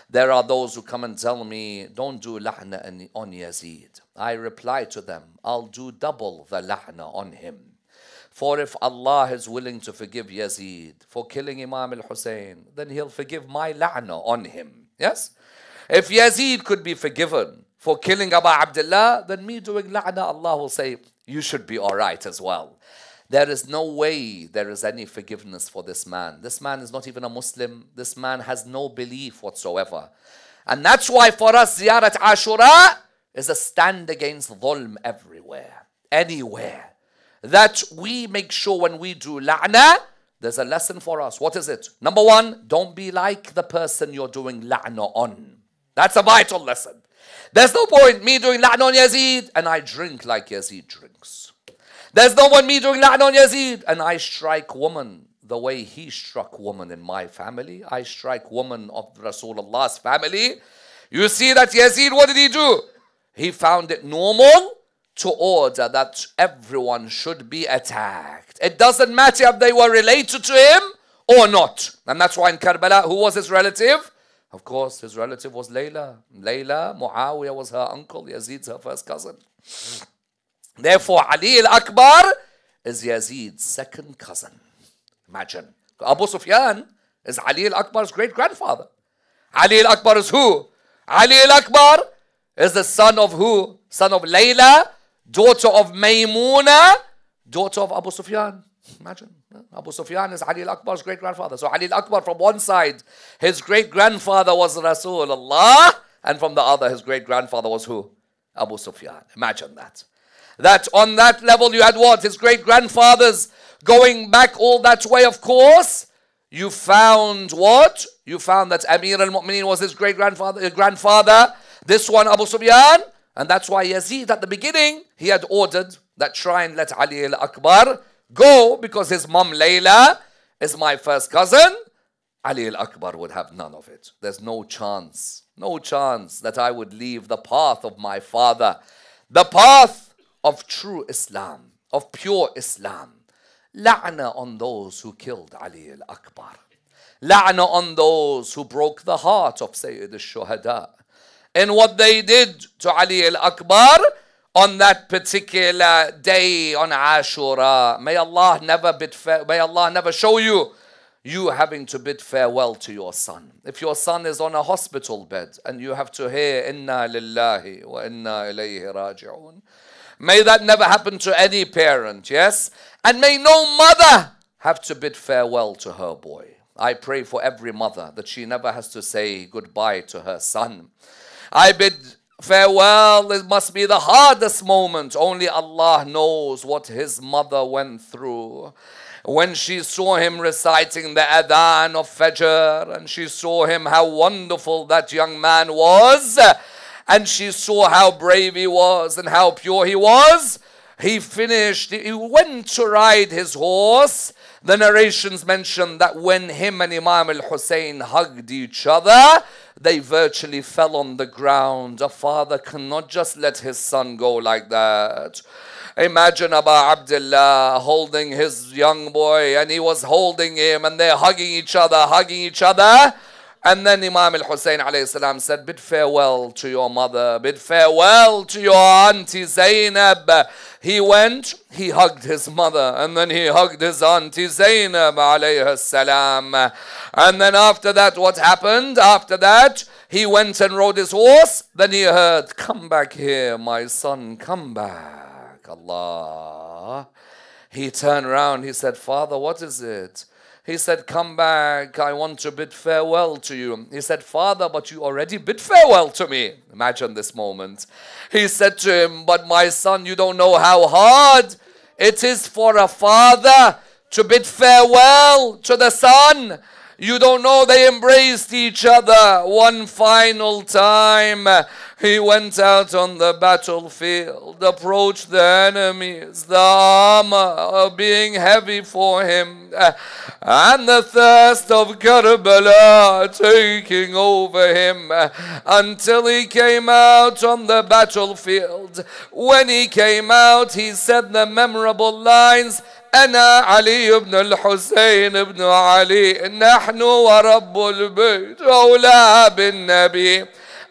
There are those who come and tell me, don't do la'na on Yazid. I reply to them, I'll do double the la'na on him. For if Allah is willing to forgive Yazid for killing Imam al-Hussein, then he'll forgive my la'na on him. Yes? If Yazid could be forgiven for killing Abu Abdullah, then me doing la'na, Allah will say, you should be alright as well. There is no way there is any forgiveness for this man. This man is not even a Muslim. This man has no belief whatsoever. And that's why for us, Ziyarat Ashura is a stand against dhulm everywhere, anywhere. That we make sure when we do la'na, there's a lesson for us. What is it? Number one, don't be like the person you're doing la'na on. That's a vital lesson. There's no point me doing la'na on Yazid and I drink like Yazid drinks. There's no point me doing la'na on Yazid and I strike woman the way he struck woman in my family. I strike woman of Rasulullah's family. You see that Yazid, what did he do? He found it normal to order that everyone should be attacked. It doesn't matter if they were related to him or not. And that's why in Karbala, who was his relative? Of course, his relative was Layla. Layla, Muawiyah was her uncle, Yazid's her first cousin. Therefore, Ali al-Akbar is Yazid's second cousin. Imagine. Abu Sufyan is Ali al-Akbar's great-grandfather. Ali al-Akbar is who? Ali al-Akbar is the son of who? Son of Layla, daughter of Maymuna, daughter of Abu Sufyan. Imagine. Abu Sufyan is Ali al-Akbar's great-grandfather. So Ali al-Akbar from one side, his great-grandfather was Rasulullah, and from the other, his great-grandfather was who? Abu Sufyan. Imagine that. That on that level you had what? His great-grandfathers going back all that way, of course. You found what? You found that Amir al-Mu'mineen was his great-grandfather. This one, Abu Sufyan. And that's why Yazid at the beginning, he had ordered that try and let Ali al-Akbar go because his mom Layla is my first cousin. Ali al-Akbar would have none of it. There's no chance that I would leave the path of my father, the path of true Islam, of pure Islam. La'na on those who killed Ali al-Akbar. La'na on those who broke the heart of Sayyid al-Shuhada. And what they did to Ali al-Akbar on that particular day on Ashura. May Allah never show you having to bid farewell to your son. If your son is on a hospital bed and you have to hear Inna lillahi wa inna ilayhi raji'un. May that never happen to any parent, yes? And may no mother have to bid farewell to her boy. I pray for every mother that she never has to say goodbye to her son. I bid farewell, it must be the hardest moment. Only Allah knows what his mother went through. When she saw him reciting the adhan of Fajr, and she saw him how wonderful that young man was, and she saw how brave he was and how pure he was, he went to ride his horse. The narrations mention that when him and Imam al-Hussein hugged each other, they virtually fell on the ground. A father cannot just let his son go like that. Imagine Abu Abdullah holding his young boy, and he was holding him, and they're hugging each other. And then Imam al-Hussein alayhi salam said, bid farewell to your mother, bid farewell to your auntie Zainab. He went, he hugged his mother, and then he hugged his auntie Zainab alayhi salam. And then after that, what happened? After that, he went and rode his horse. Then he heard, come back here, my son, come back. Allah. He turned around, he said, Father, what is it? He said, come back, I want to bid farewell to you. He said, Father, but you already bid farewell to me. Imagine this moment. He said to him, but my son, you don't know how hard it is for a father to bid farewell to the son. You don't know, they embraced each other one final time. He went out on the battlefield, approached the enemies, the armor being heavy for him, and the thirst of Karbala taking over him, until he came out on the battlefield. When he came out, he said the memorable lines, أنا علي بن الحسين بن علي نحن ورب البيت أولى بالنبي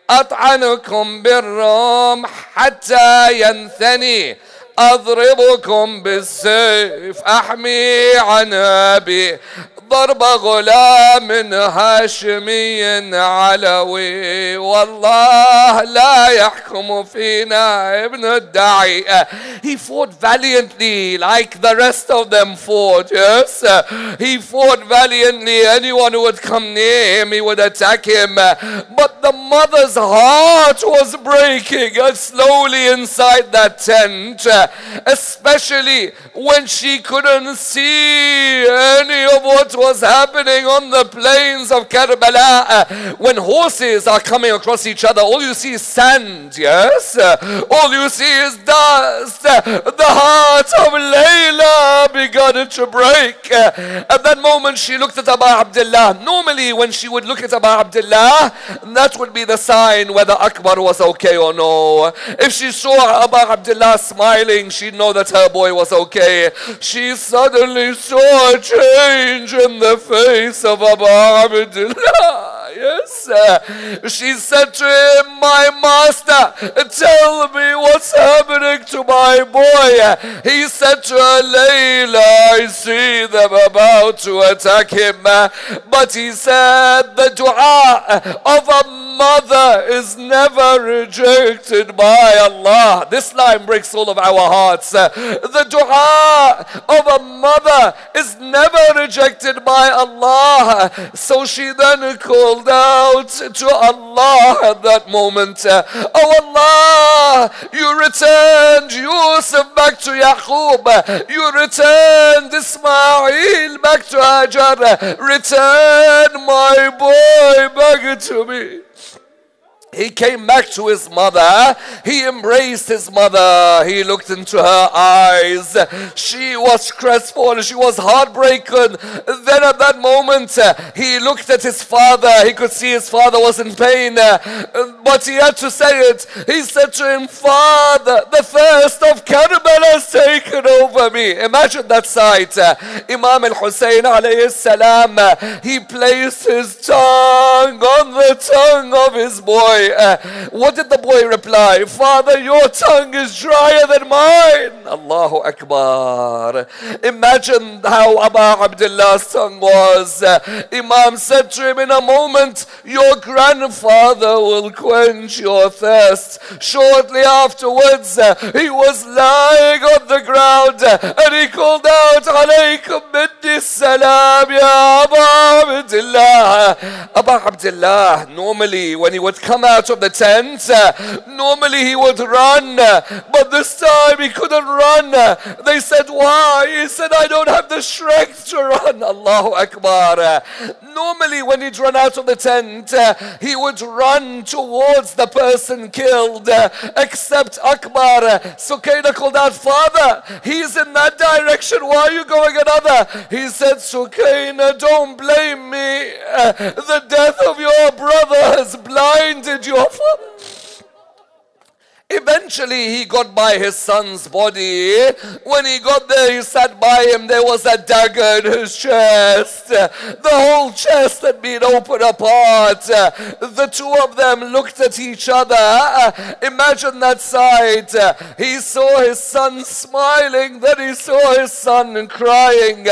أطعنكم بالرمح حتى ينثني أضربكم بالسيف أحمي عن أبي ضرب غلام هاشمي علوي والله لا يحكم فينا ابن الداعي. He fought valiantly like the rest of them fought. Yes, he fought valiantly. Anyone who would come near him, he would attack him. But the mother's heart was breaking slowly inside that tent, especially when she couldn't see any of what was happening on the plains of Karbala. When horses are coming across each other, all you see is sand, yes? All you see is dust. The heart of Layla began to break. At that moment, she looked at Abu Abdullah. Normally, when she would look at Abu Abdullah, that would be the sign whether Akbar was okay or no. If she saw Abu Abdullah smiling, she'd know that her boy was okay. She suddenly saw a change in the face of Abu Abdullah. Yes, she said to him, my master, tell me what's happening to my boy. He said to her, Layla, I see them about to attack him. But he said, the dua of a mother is never rejected by Allah. This line breaks all of our hearts. The dua of a mother is never rejected by Allah. So she then called out to Allah at that moment, oh Allah, you returned Yusuf back to Yaqub, you returned Ismail back to Hajar, return my boy back to me. He came back to his mother. He embraced his mother. He looked into her eyes. She was crestfallen. She was heartbroken. Then at that moment, he looked at his father. He could see his father was in pain. But he had to say it. He said to him, Father, the thirst of Karbala has taken over me. Imagine that sight. Imam al-Husayn alayhi salam, he placed his tongue on the tongue of his boy. What did the boy reply? Father, your tongue is drier than mine. Allahu Akbar. Imagine how Abu Abdullah's tongue was. Imam said to him, in a moment, your grandfather will quench your thirst. Shortly afterwards, he was lying on the ground and he called out, Alaykum minni salam ya Abu Abdullah. Abu Abdullah, normally when he would come out of the tent, normally he would run, but this time he couldn't run. They said, why? He said, I don't have the strength to run. Allahu Akbar. Normally when he'd run out of the tent, he would run towards the person killed, except Akbar. Sukaina called out, Father, he's in that direction, why are you going another? He said, Sukaina, don't blame me. The death of your brother has blinded your father. Eventually he got by his son's body. When he got there, he sat by him. There was a dagger in his chest. The whole chest had been opened apart. The two of them looked at each other. Imagine that sight. He saw his son smiling, then he saw his son crying.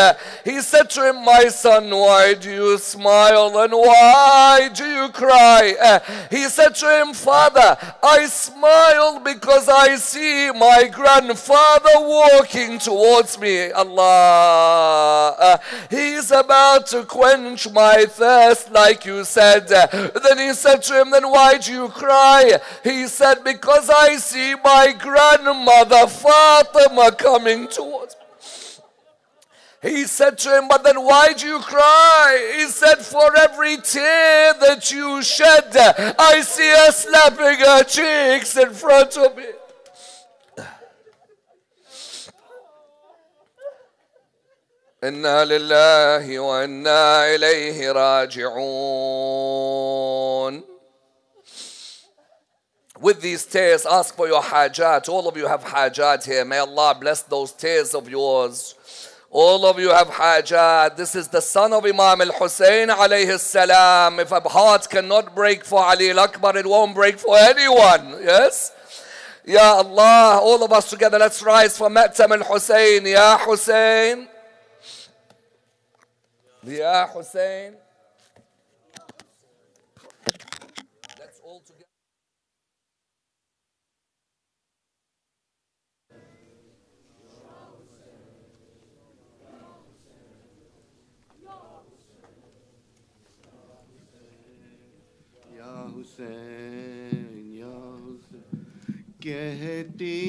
He said to him, my son, why do you smile and why do you cry? He said to him, Father, I smile because I see my grandfather walking towards me. Allah, he's about to quench my thirst like you said. Then he said to him, then why do you cry? He said, because I see my grandmother Fatima coming towards me. He said to him, but then why do you cry? He said, for every tear that you shed, I see her slapping her cheeks in front of me. Inna lillahi wa inna ilayhi raji'un. With these tears, ask for your hajat. All of you have hajat here. May Allah bless those tears of yours. All of you have hajat. This is the son of Imam al-Husayn alayhi salam. If a heart cannot break for Ali al-Akbar, it won't break for anyone. Yes? Ya Allah, all of us together, let's rise for Ma'tam al-Husayn. Ya Husayn. Ya Hussein. Let's all together. Ya Hussein, Ya Hussein. کہتی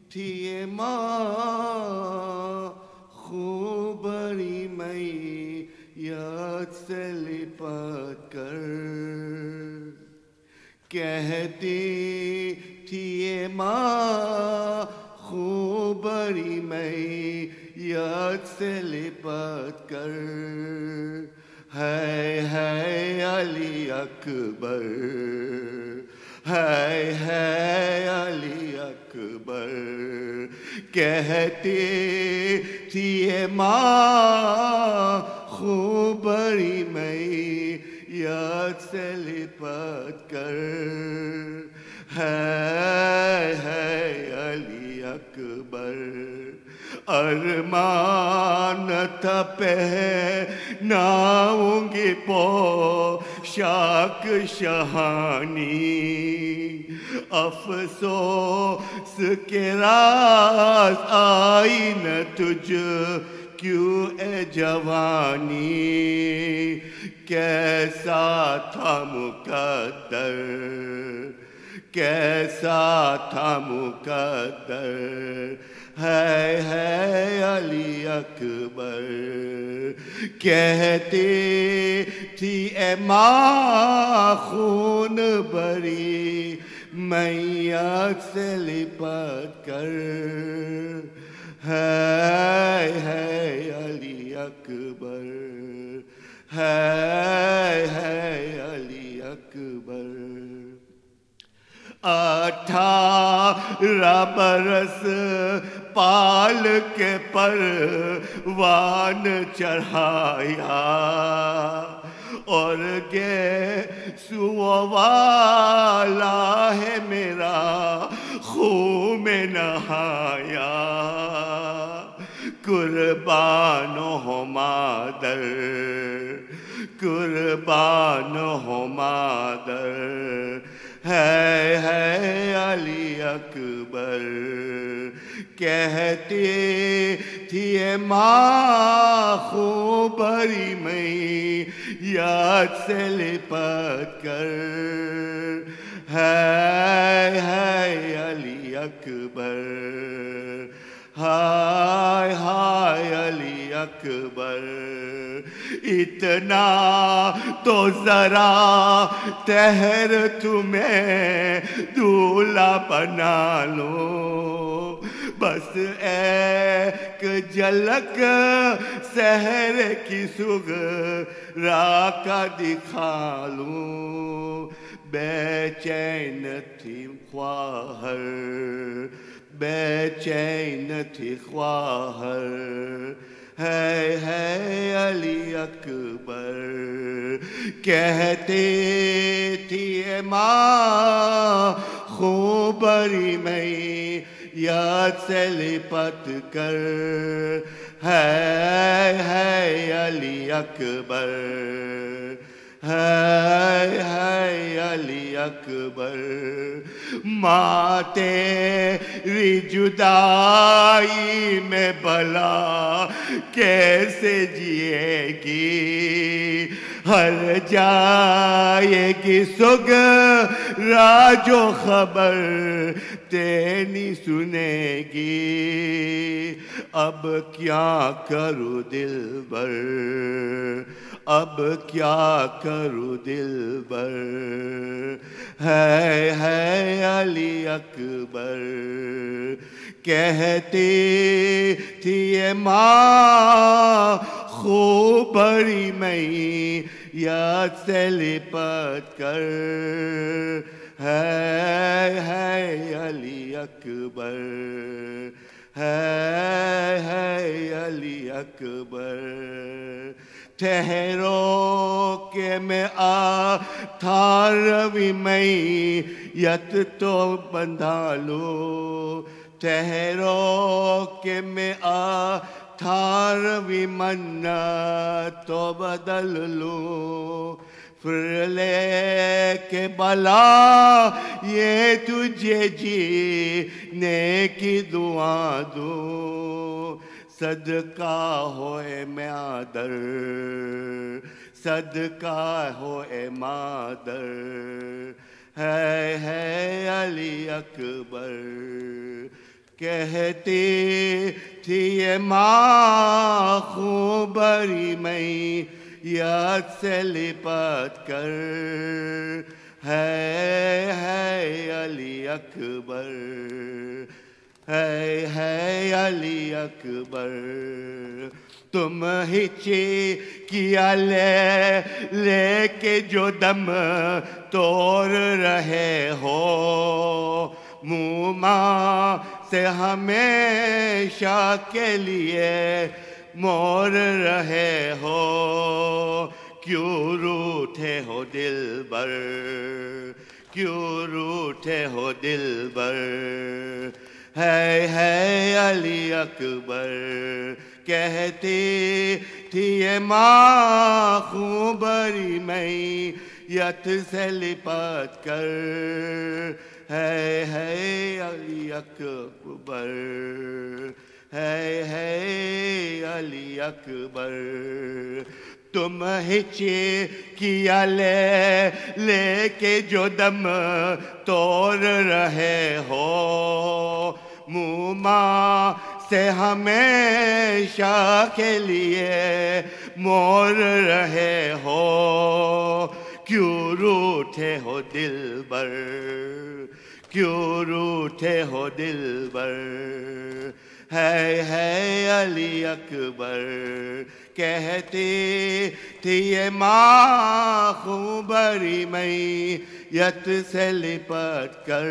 تھی یہ ماں خوب بڑی میت سے لپٹ کر، کہتی تھی یہ ماں خوب بڑی میت سے لپٹ کر، ہے علی اکبر، ہے علی اکبر، کہتی تھی یہ ماں خوب بڑی میت سے لپٹ کر، ہے علی اکبر، ارمان تھا پہناؤں گی پوشاک شہانی، افسوس کے راز آئی نہ تجھ کیوں اے جوانی، کیسا تھا مقدر، کیسا تھا مقدر، ہے علی اکبر، کہتی تھی اے ماں خون بری میت سے لپٹ کر، ہے علی اکبر، ہے علی اکبر، 18 برس پال کے پروان چڑھایا، اور گیسو والا ہے میرا خون میں نہایا، قربان ہو مادر، قربان ہو مادر، ہے علی اکبر، کہتی تھی اے ماں خوب بڑی میت سے لپٹ کر، ہے علی اکبر، ہائے علی اکبر، اتنا تو ذرا تہر تمہیں دولہا بنا لو، بس ایک جھلک سحر کی صغرا کا دکھا لوں، بے چین تھی خواہر، بے چین تھی خواہر، ہے علی اکبر، کہتی تھی اے ماں خوب بڑی میت سے لپٹ کر، ہے علی اکبر، ہے علی اکبر، ماں تیری جدائی میں بھلا کیسے جیے گی، ہر جائے گی سغرا جو خبر تیری سنے گی، اب کیا کروں دلبر، اب کیا کروں دلبر، ہے علی اکبر، کہتی تھی اے ماں خوب بڑی میت سے لپٹ کر، ہے علی اکبر، ہے علی اکبر، ٹھہرو کہ میں تھا روی میت تو بندھا لوں، ٹھہرو کہ میں 18ਵੀਂ ਮੰਨਤ تو بدل لوں پھر لے کے بلا یہ تجھے جینے کی دعا دوں صدقہ ہوئے مادر صدقہ ہوئے مادر ہے علی اکبر کہتی تھی یہ ماں خوبری میں یاد سے لپٹ کر ہے علی اکبر ہے علی اکبر تم ہی کیا لے کے جو دم توڑ رہے ہو موما سے ہمیشہ کے لیے موڑ رہے ہو کیوں روٹھے ہو دلبر کیوں روٹھے ہو دلبر ہے علی اکبر کہتی تھی یہ ماں خوبری میت سے لپٹ کر ہے علی اکبر ہے علی اکبر تم ہی کیا لے کے جو دم توڑ رہے ہو موما سے ہمیشہ کے لیے موڑ رہے ہو کیوں روٹھے ہو دلبر کیوں روٹھے ہو دلبر ہے علی اکبر کہتی تھی یہ ماں خوبری میت سے لپٹ کر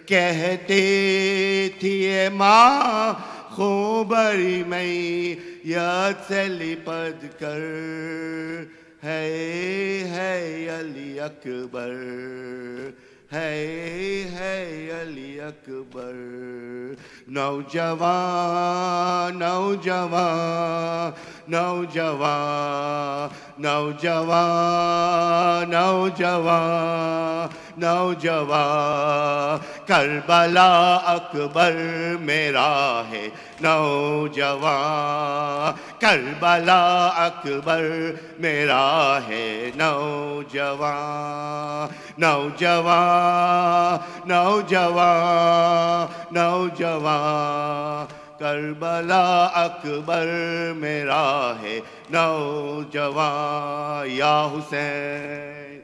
کہتی تھی یہ ماں خوبری میت سے لپٹ کر ہے علی اکبر ہے علی اکبر نوجوان نوجوان نوجوان نوجوان نوجوان نوجوان کربلا اکبر میرا ہے نوجوان کربلا اکبر میرا ہے نوجوان نوجوان نوجوان نوجوان کربلا اکبر میرا ہے نوجوان یا حسین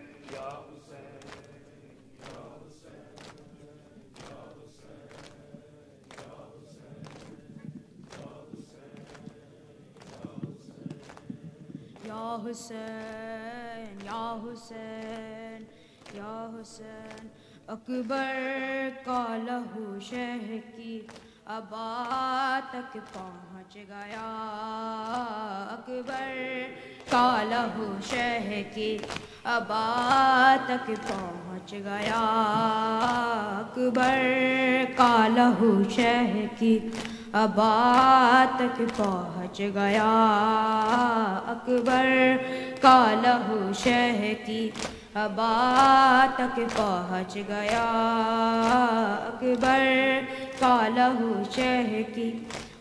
یا حسین یا حسین یا حسین اکبر کا لہو شہ کی ابا تک پہنچ گیا اکبر کا لہو شہ کی ابا تک پہنچ گیا اکبر کا لہو شہ کی ابا تک پہنچ گیا اکبر کا لہو شہ کی ابا تک پہنچ گیا اکبر کا لہو شہ کی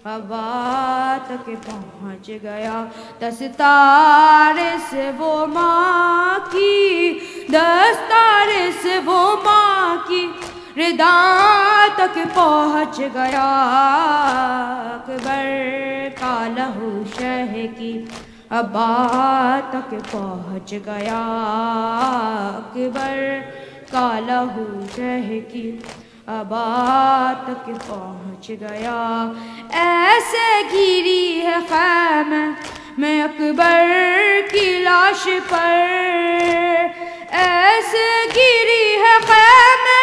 ابا تک پہنچ گیا دستار سے وہ ماں کی دستار سے وہ ماں کی ردا تک پہنچ گیا اکبر کا لہو شہ کی ابا تک پہنچ گیا اکبر کا لہو شہ کی ابا تک پہنچ گیا ایسے گری ہے خیمہ میں اکبر کی لاش پر ایسے گری ہے خیمہ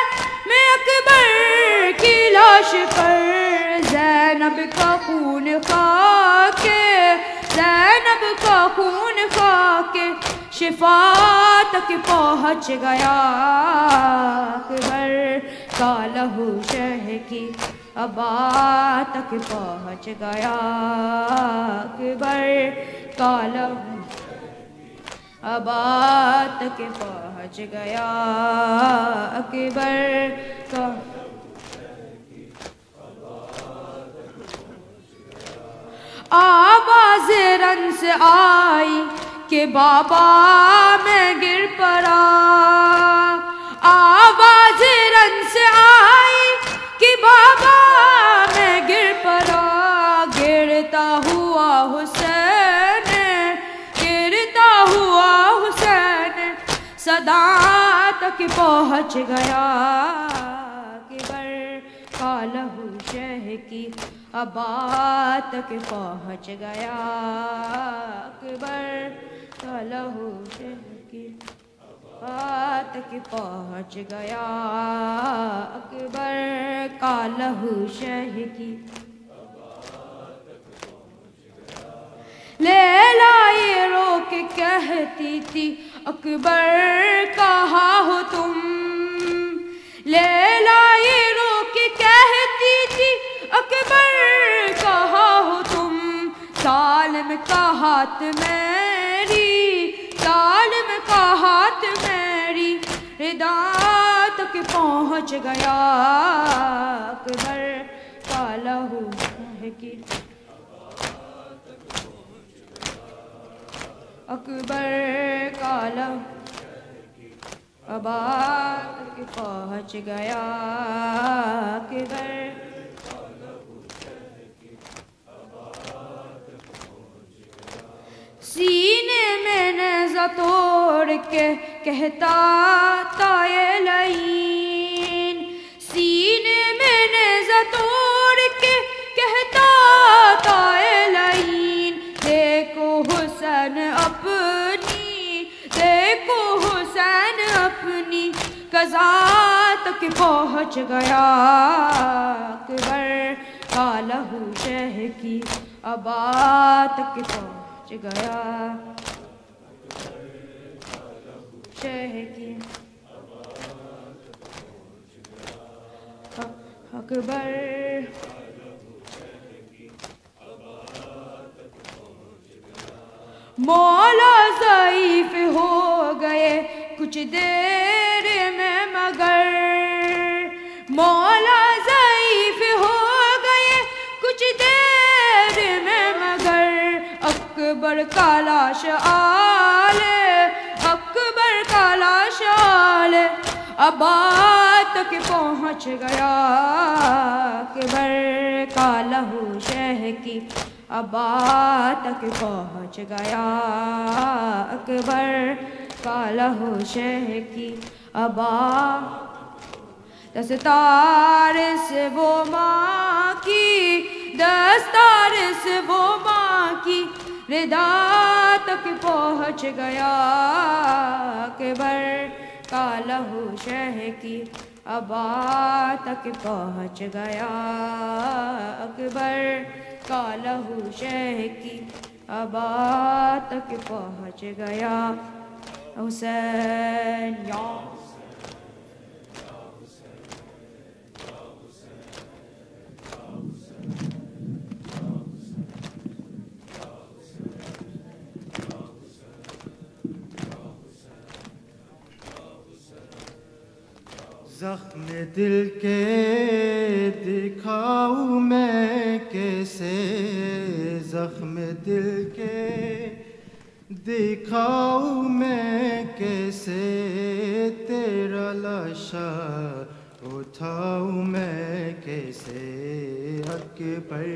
میں اکبر کی لاش پر زینب کا خون خاکے زینب کا خون خاکے شفا تک پہنچ گیا اکبر کا لہو شہ کی ابا تک پہنچ گیا اکبر کا لہو ابا تک پہنچ گیا اکبر کا آواز رن سے آئی کہ بابا میں گر پڑا آواز رن سے آئی کہ بابا میں گر پڑا گرتا ہوا حسین گرتا ہوا حسین صدا تک پہنچ گیا اکبر کا لہو شہ کی ابا تک پہنچ گیا اکبر کا لہو شہ کی ابا تک پہنچ گیا اکبر کا لہو شہ کی لیلا یہ رو کے کہتی تھی اکبر کہاں ہو تم لیلا یہ رو کے کہتی تھی اکبر کہاں ہو تم سالم کا ہاتھ میری سالم کا ہاتھ میری ردا تک پہنچ گیا اکبر کا لہو کی اکبر کا لہو ابا تک پہنچ گیا اکبر سینے میں نیزہ توڑ کے کہتا تھا یہ لعین سینے میں نیزہ توڑ کے کہتا تھا یہ لعین دیکھو حسین اپنی دیکھو حسین اپنی قضا تک پہنچ گیا اکبر کا لہو شہ کی ابا تک پہنچ گیا شہ کی اکبر مولا ضعیف ہو گئے کچھ دیر میں مگر مولا ضعیف ہو گئے کچھ دیر میں مگر اکبر کا لاش آلے اکبر کا لاش آلے ابا تک پہنچ گیا اکبر کا لہو شہ کی ابا تک پہنچ گیا اکبر کا لہو شہ کی ابا دستار سے وہ ماں کی دستار سے وہ ماں کی ردا تک پہنچ گیا اکبر کا لہو شہ کی ابا تک پہنچ گیا اکبر کا لہو شہ کی ابا تک پہنچ گیا حسین یا زخم دل کے دکھاؤں میں کیسے زخم دل کے دکھاؤں میں کیسے تیرا لاشا اٹھاؤں میں کیسے اکبر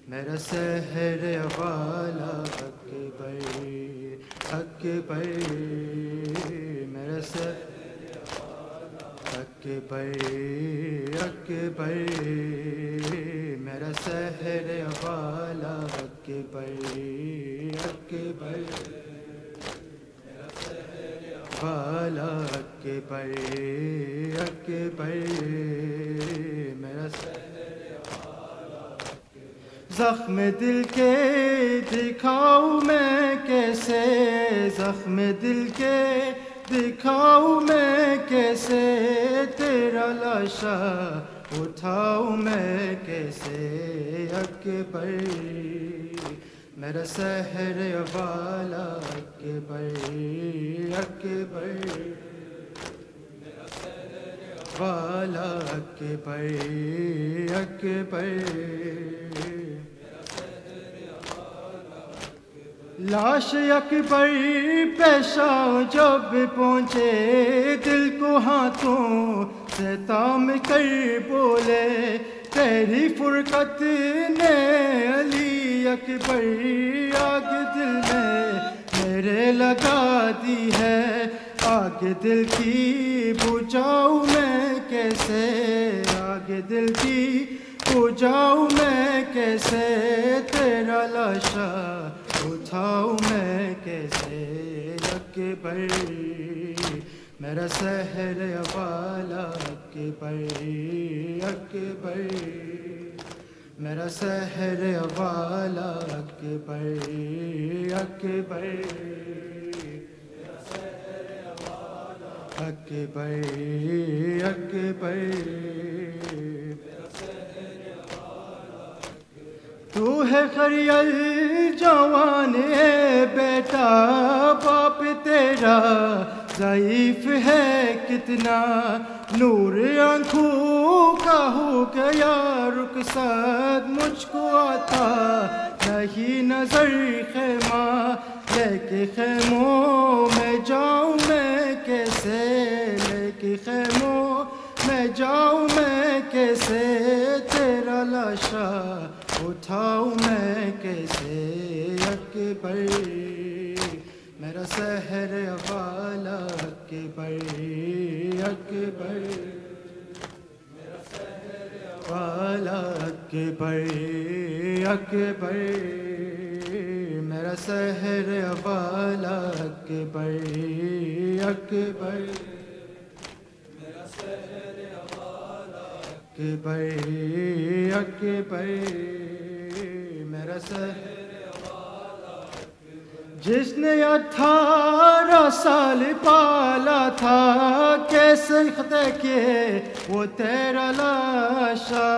میرا سحر والا اکبر اکبر میرا سحر اکبر اکبر میرا سحر والا اکبر اکبر والا اکبر اکبر میرا زخم دل کے دکھاؤں میں کیسے زخم دل کے دکھاؤں میں کیسے تیرا لاشا اٹھاؤں میں کیسے اکبر میرا سحر والا اکبر اکبر والا اکبر اکبر لاش اکبر پیشاں جب پہنچے دل کو ہاتھوں سے تام کر بولے تیری فرقت نے علی اکبر آگ دل میں میرے لگا دی ہے آگ دل کی بجھاؤں میں کیسے آگ دل کی بجھاؤں میں کیسے تیرا لاشا اٹھاؤں میں کیسے اکبر میرا سحر والا اکبر اکبر میرا سحر والا اکبر اکبر اکبر اکبر تو ہے خریل جوان ہے بیٹا باپ تیرا ضعیف ہے کتنا نور آنکھوں کا ہو گیا رخصت مجھ کو آتا نہیں نظر خیمہ لے کے خیموں میں جاؤں میں کیسے لے کے خیموں میں جاؤں میں کیسے تیرا لاشا اٹھاؤں میں کیسے اکبر میرا سحر والا اکبر اکبر میرا سحر والا اکبر اکبر میرا سحر والا اکبر اکبر میرا سحر والا اکبر اکبر میرا سحر جس نے 18 سال پالا تھا کیسے دیکھے وہ تیرا لاشا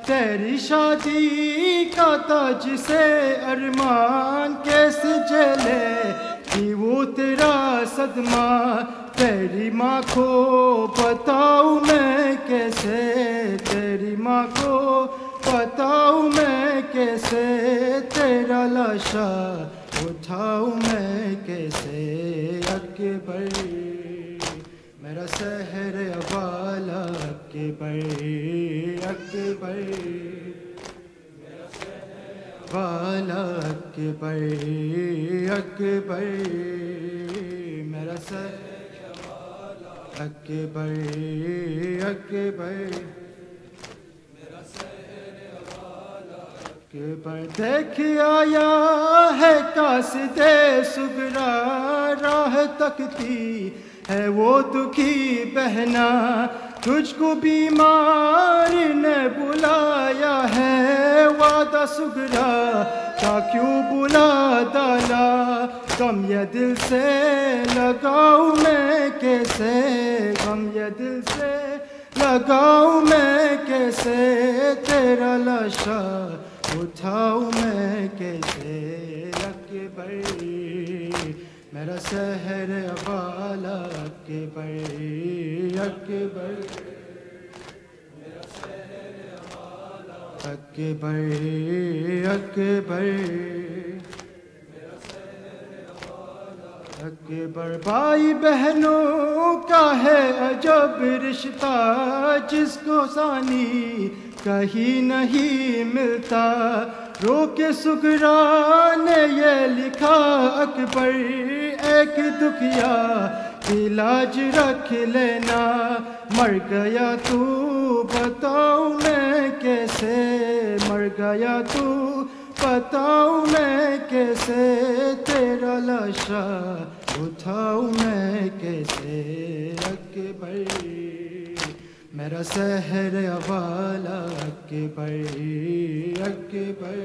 تیری شادی کا تاج سے ارمان کیسے جلے کہ وہ تیرا صدمہ تیری ماں کو بتاؤں میں کیسے تیری ماں کو بتاؤں میں کیسے تیرا لاشا اٹھاؤں میں کیسے اکبر میرا سحر والا اکبر اکبر میرا سحر والا اکبر اکبر میرا سحر والا اکبر اکبر دیکھ آیا ہے قاصد صغرا راہ تکتی ہے وہ دکھی بہنا تجھ کو بیمار نے بلایا ہے وعدہ صغرا کا کیوں بلا ڈالا غم یہ دل سے لگاؤں میں کیسے غم یہ دل سے لگاؤں میں کیسے تیرا لاشا اٹھاؤں میں کیسے اکبر میرا سحر والا اکبر اکبر میرا سحر والا اکبر اکبر میرا سحر والا اکبر بھائی بہنوں کا ہے عجب رشتہ جس کو ثانی کہیں نہیں ملتا رو کے صغرا نے یہ لکھا اکبر ایک دکھیا علاج رکھ لینا مر گیا تو بتاؤں میں کیسے مر گیا تو بتاؤں میں کیسے تیرا لاشا اٹھاؤں میں کیسے اکبر میرا سحر والا اکبر اکبر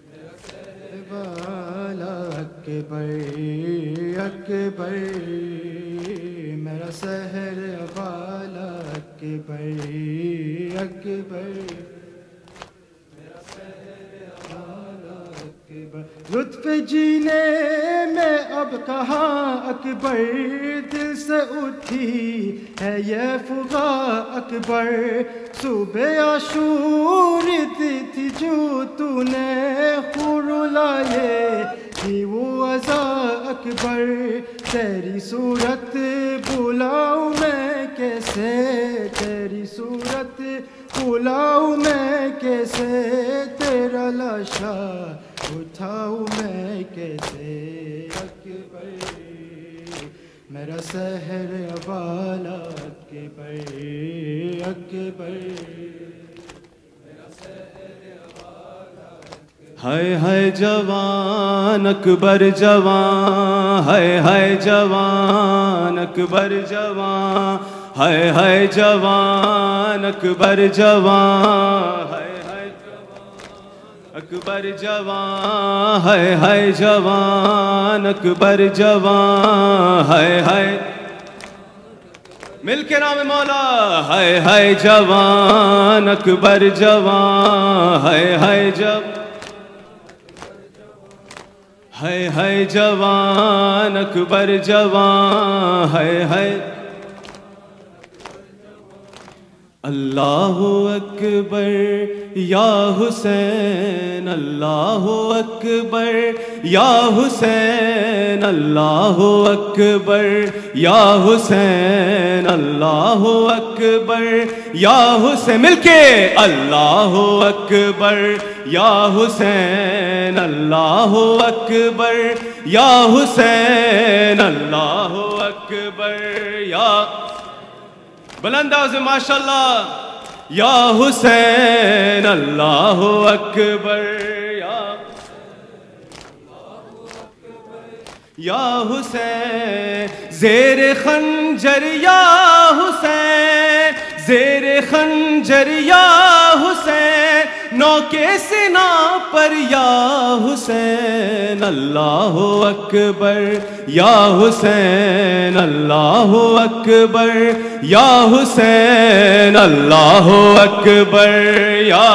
میرا سحر والا اکبر اکبر میرا سحر والا اکبر اکبر لطف جینے میں اب کہاں اکبر دل سے اٹھی ہے یہ فغا اکبر صبح عاشور تھی جو تو نے خور لائے تھی وہ عزا اکبر تیری صورت بلاؤں میں کیسے تیری صورت بلاؤں میں کیسے تیرا لاشا اٹھاؤں میں کیسے اکبر میرا سحر والا اکبر اکبر ہائے ہائے جوان اکبر جوان ہائے ہائے جوان اکبر جوان ہائے ہائے جوان اکبر جوان ہائے ہائے اکبر جوان ہائے ہائے جوان اکبر جوان ہائے ہائے مل کے نام مولا ہائے ہائے جوان اکبر جوان ہائے ہائے ہائے ہائے جوان اکبر جوان ہائے ہائے اللہ اکبر یا حسین اللہ اکبر یا حسین اللہ اکبر یا حسین اللہ اکبر یا حسین مل کے اللہ اکبر یا حسین اللہ اکبر یا حسین اللہ اکبر یا بلند آواز ماشاءاللہ یا حسین اللہ اکبر یا حسین زیر خنجر یا حسین زیر خنجر یا حسین نوکے سنا پر یا حسین اللہ اکبر یا حسین اللہ اکبر یا حسین اللہ اکبر یا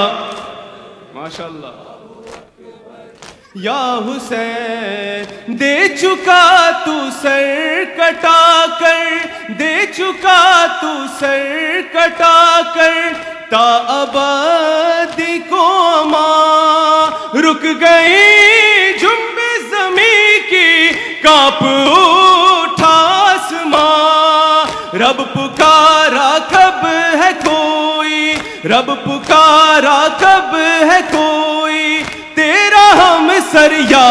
ماشاءاللہ یا حسین دے چکا تو سر کٹا کر دے چکا تو سر کٹا کر تا آبادی کو ماں رک گئی جنب زمین کی کانپ اٹھا آسمان رب پکارا کب ہے کوئی رب پکارا کب ہے کوئی تیرا ہم سر یا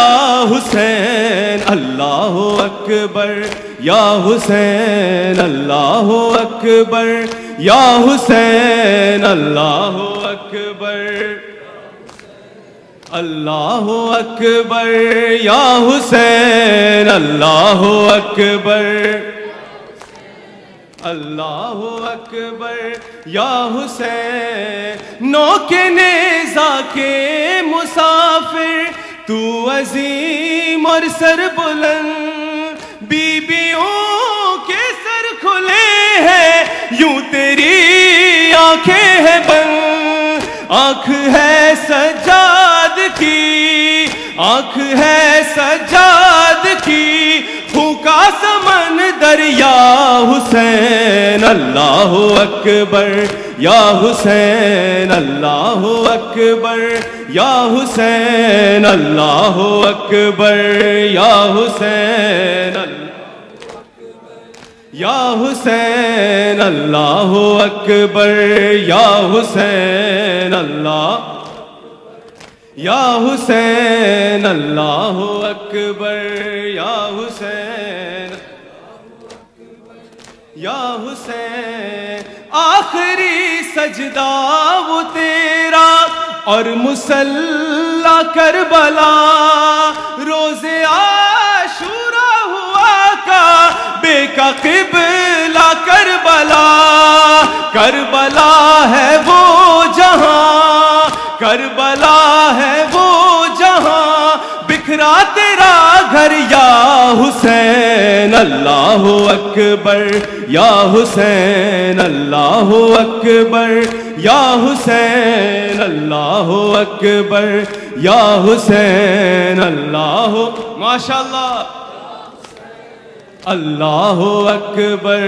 حسین اللہ اکبر یا حسین اللہ اکبر یا حسین اللہ اکبر اللہ اکبر یا حسین اللہ اکبر اللہ اکبر یا حسین نو کے نیزہ کے مسافر تو عظیم اور سر بلند بیبیوں کے سر کھلے ہیں یوں تیری آنکھیں ہیں بند آنکھ ہے سجاد کی آنکھ ہے سجاد کی پھونکا سمندر یا حسین اللہ اکبر یا حسین اللہ اکبر یا حسین اللہ اکبر یا حسین یا حسین اللہ اکبر یا حسین اللہ یا حسین اللہ اکبر یا حسین یا حسین آخری سجدہ وہ تیرا اور مصلی کربلا روز عاشورا ہوا کعبے کا قبلہ کربلا کربلا ہے وہ جہاں کربلا ہے وہ جہاں بکھرا تیرا گھر یا حسین اللہ اکبر یا حسین اللہ اکبر یا حسین اللہ اکبر یا حسین اللہ ماشاءاللہ اللہ اکبر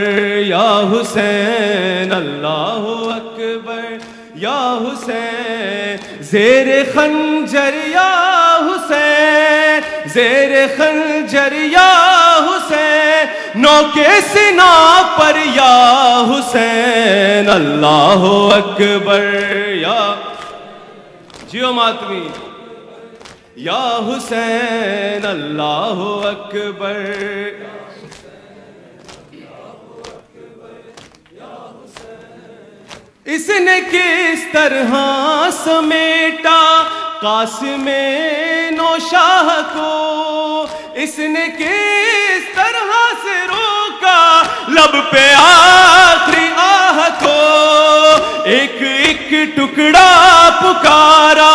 یا حسین اللہ اکبر یا حسین زیر خنجر یا حسین زیر خنجر یا حسین نوکے سنا پر یا حسین اللہ اکبر یا جیو ماتمی یا حسین اللہ اکبر اس نے کس طرح سمیٹا قاسم نوشاہ کو اس نے کس طرح سے روکا لب پہ آخری آہ کو ایک ایک ٹکڑا پکارا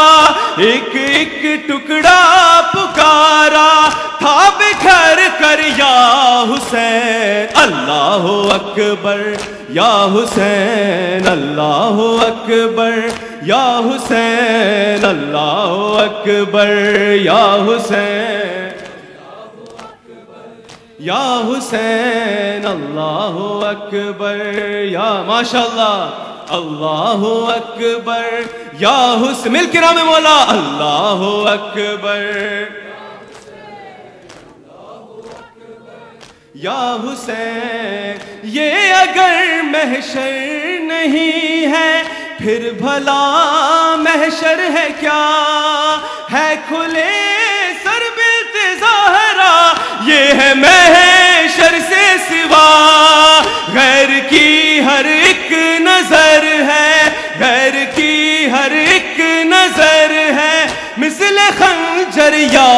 ایک ایک ٹکڑا پکارا تھا بکھر کر یا حسین اللہ اکبر یا حسین اللہ اکبر یا حسین اللہ اکبر یا حسین یا حسین اللہ اکبر یا ماشاءاللہ اللہ اکبر یا حسین مل کے نام مولا اللہ اکبر یا حسین یہ اگر محشر نہیں ہے پھر بھلا محشر ہے کیا ہے کھلے سر بیت ظاہرہ یہ ہے محشر سے سوا غیر کی ہر ایک نظر ہے غیر کی ہر ایک نظر ہے مثل خنجر یا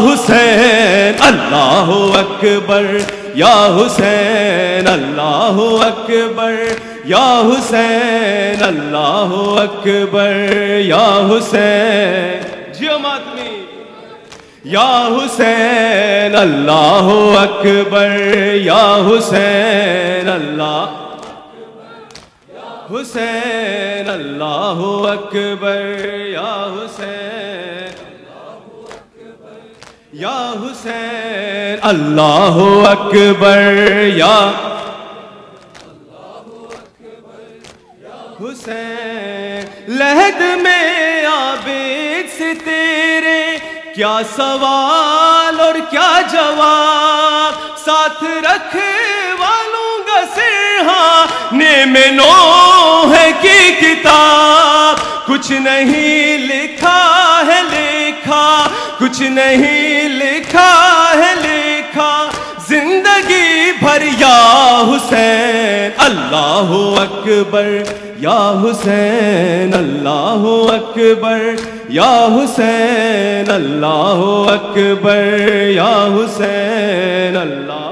حسین اللہ اکبر یا حسین اللہ اکبر یا حسین اللہ اکبر یا حسین جیو ماتمی یا حسین اللہ اکبر یا حسین اللہ حسین اللہ اکبر یا حسین یا حسین اللہ اکبر یا حسین لحد میں عابد سے تیرے کیا سوال اور کیا جواب ساتھ رکھ والوں گا سرہانے میں نوح کی کتاب کچھ نہیں لکھا ہے لکھا کچھ نہیں لکھا ہے لکھا زندگی بھر یا حسین اللہ اکبر یا حسین اللہ اکبر یا حسین اللہ اکبر یا حسین اللہ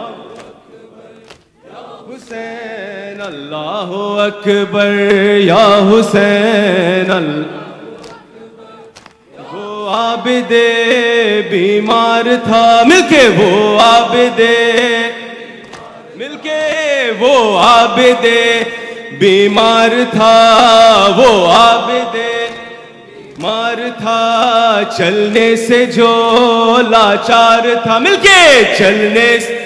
حسین اللہ اکبر یا حسین وہ عابد بیمار تھا مل کے وہ عابد مل کے وہ عابد بیمار تھا وہ عابد مار تھا چلنے سے جو لاچار تھا مل کے چلنے سے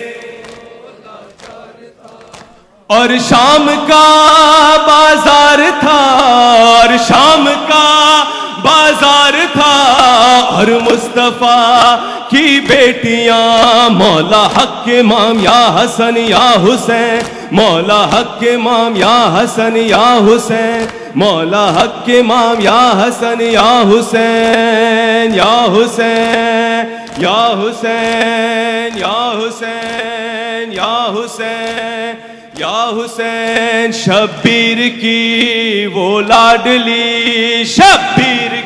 اور شام کا بازار تھا اور شام کا بازار تھا اور مصطفیٰ کی بیٹیاں مولا حق امام یا حسن یا حسین مولا حق امام یا حسن یا حسین مولا حق امام یا حسن یا حسین یا حسین یا حسین یا حسین یا حسین یا حسین شبیر کی وہ لاڈلی شبیر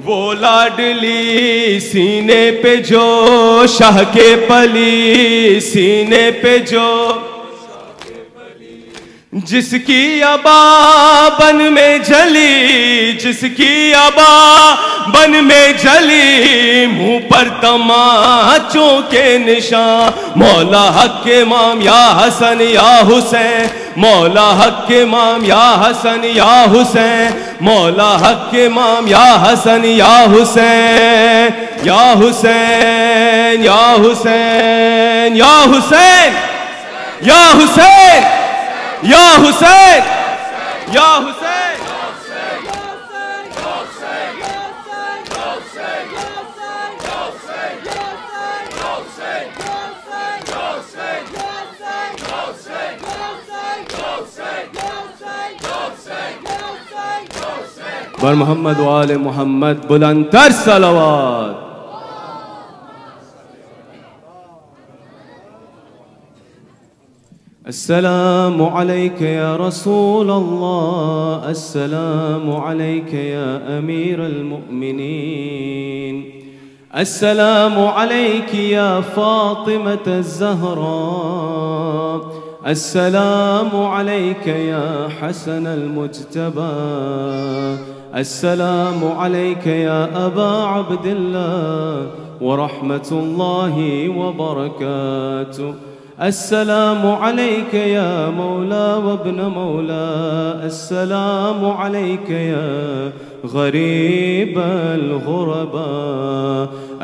وہ لاڈلی سینے پہ جو شاہ کے پلی سینے پہ جو जिसकी अबा बन में जली, जिसकी अबा बन में जली, मुंह पर तमाचों के निशान। मौला हक के इमाम या हसन या हुसैन, मौला हक के इमाम या हसन या हुसैन, मौला हक के इमाम या हसन या हुसैन, या हुसैन, या हुसैन, या हुसैन, या हुसैन, या हुसैन, या हुसैन। बर मोहम्मद वाले मोहम्मद बुलंदतर सलावत। अस्सलामु अलैका या रसूल अल्लाह, अस्सलामु अलैका या अमीर अल-मुअमिनीन, अस्सलामु अलैकी या फातिमत अज़-ज़हरा, अस्सलामु अलैका या हसन अल-मुज्तबा, अस्सलामु अलैका या अबा अब्दिल्लाह व रहमतुल्लाहि व बरकातुहू, अस्सलामु अलैका या मौला व इब्न मौला, अस्सलामु अलैका या गरीब अल-गुरबा,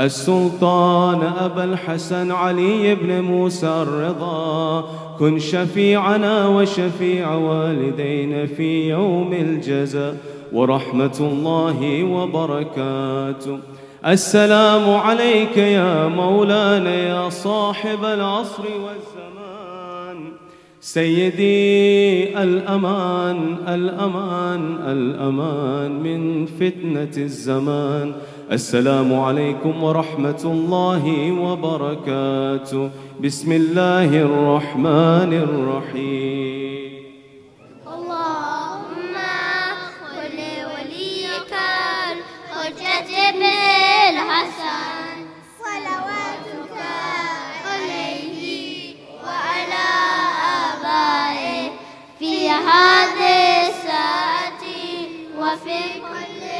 अस्सुल्तान अबुल हसन अली इब्न मूसा अर्रिदा, कुन शफीअना व शफीअ वालिदैना फी यौमिल जज़ा व रहमतुल्लाहि व बरकातुहू। अस्सलामु अलैका या मौलाना या साहिबल अस्र वज़्ज़मान, सय्यदी अल-अमान, अल-अमान, अल-अमान मिन फितनतिज़ ज़मान। अस्सलामु अलैकुम व रहमतुल्लाहि व बरकातुहू। बिस्मिल्लाहिर रहमानिर रहीम। هذه الساعة وفي كل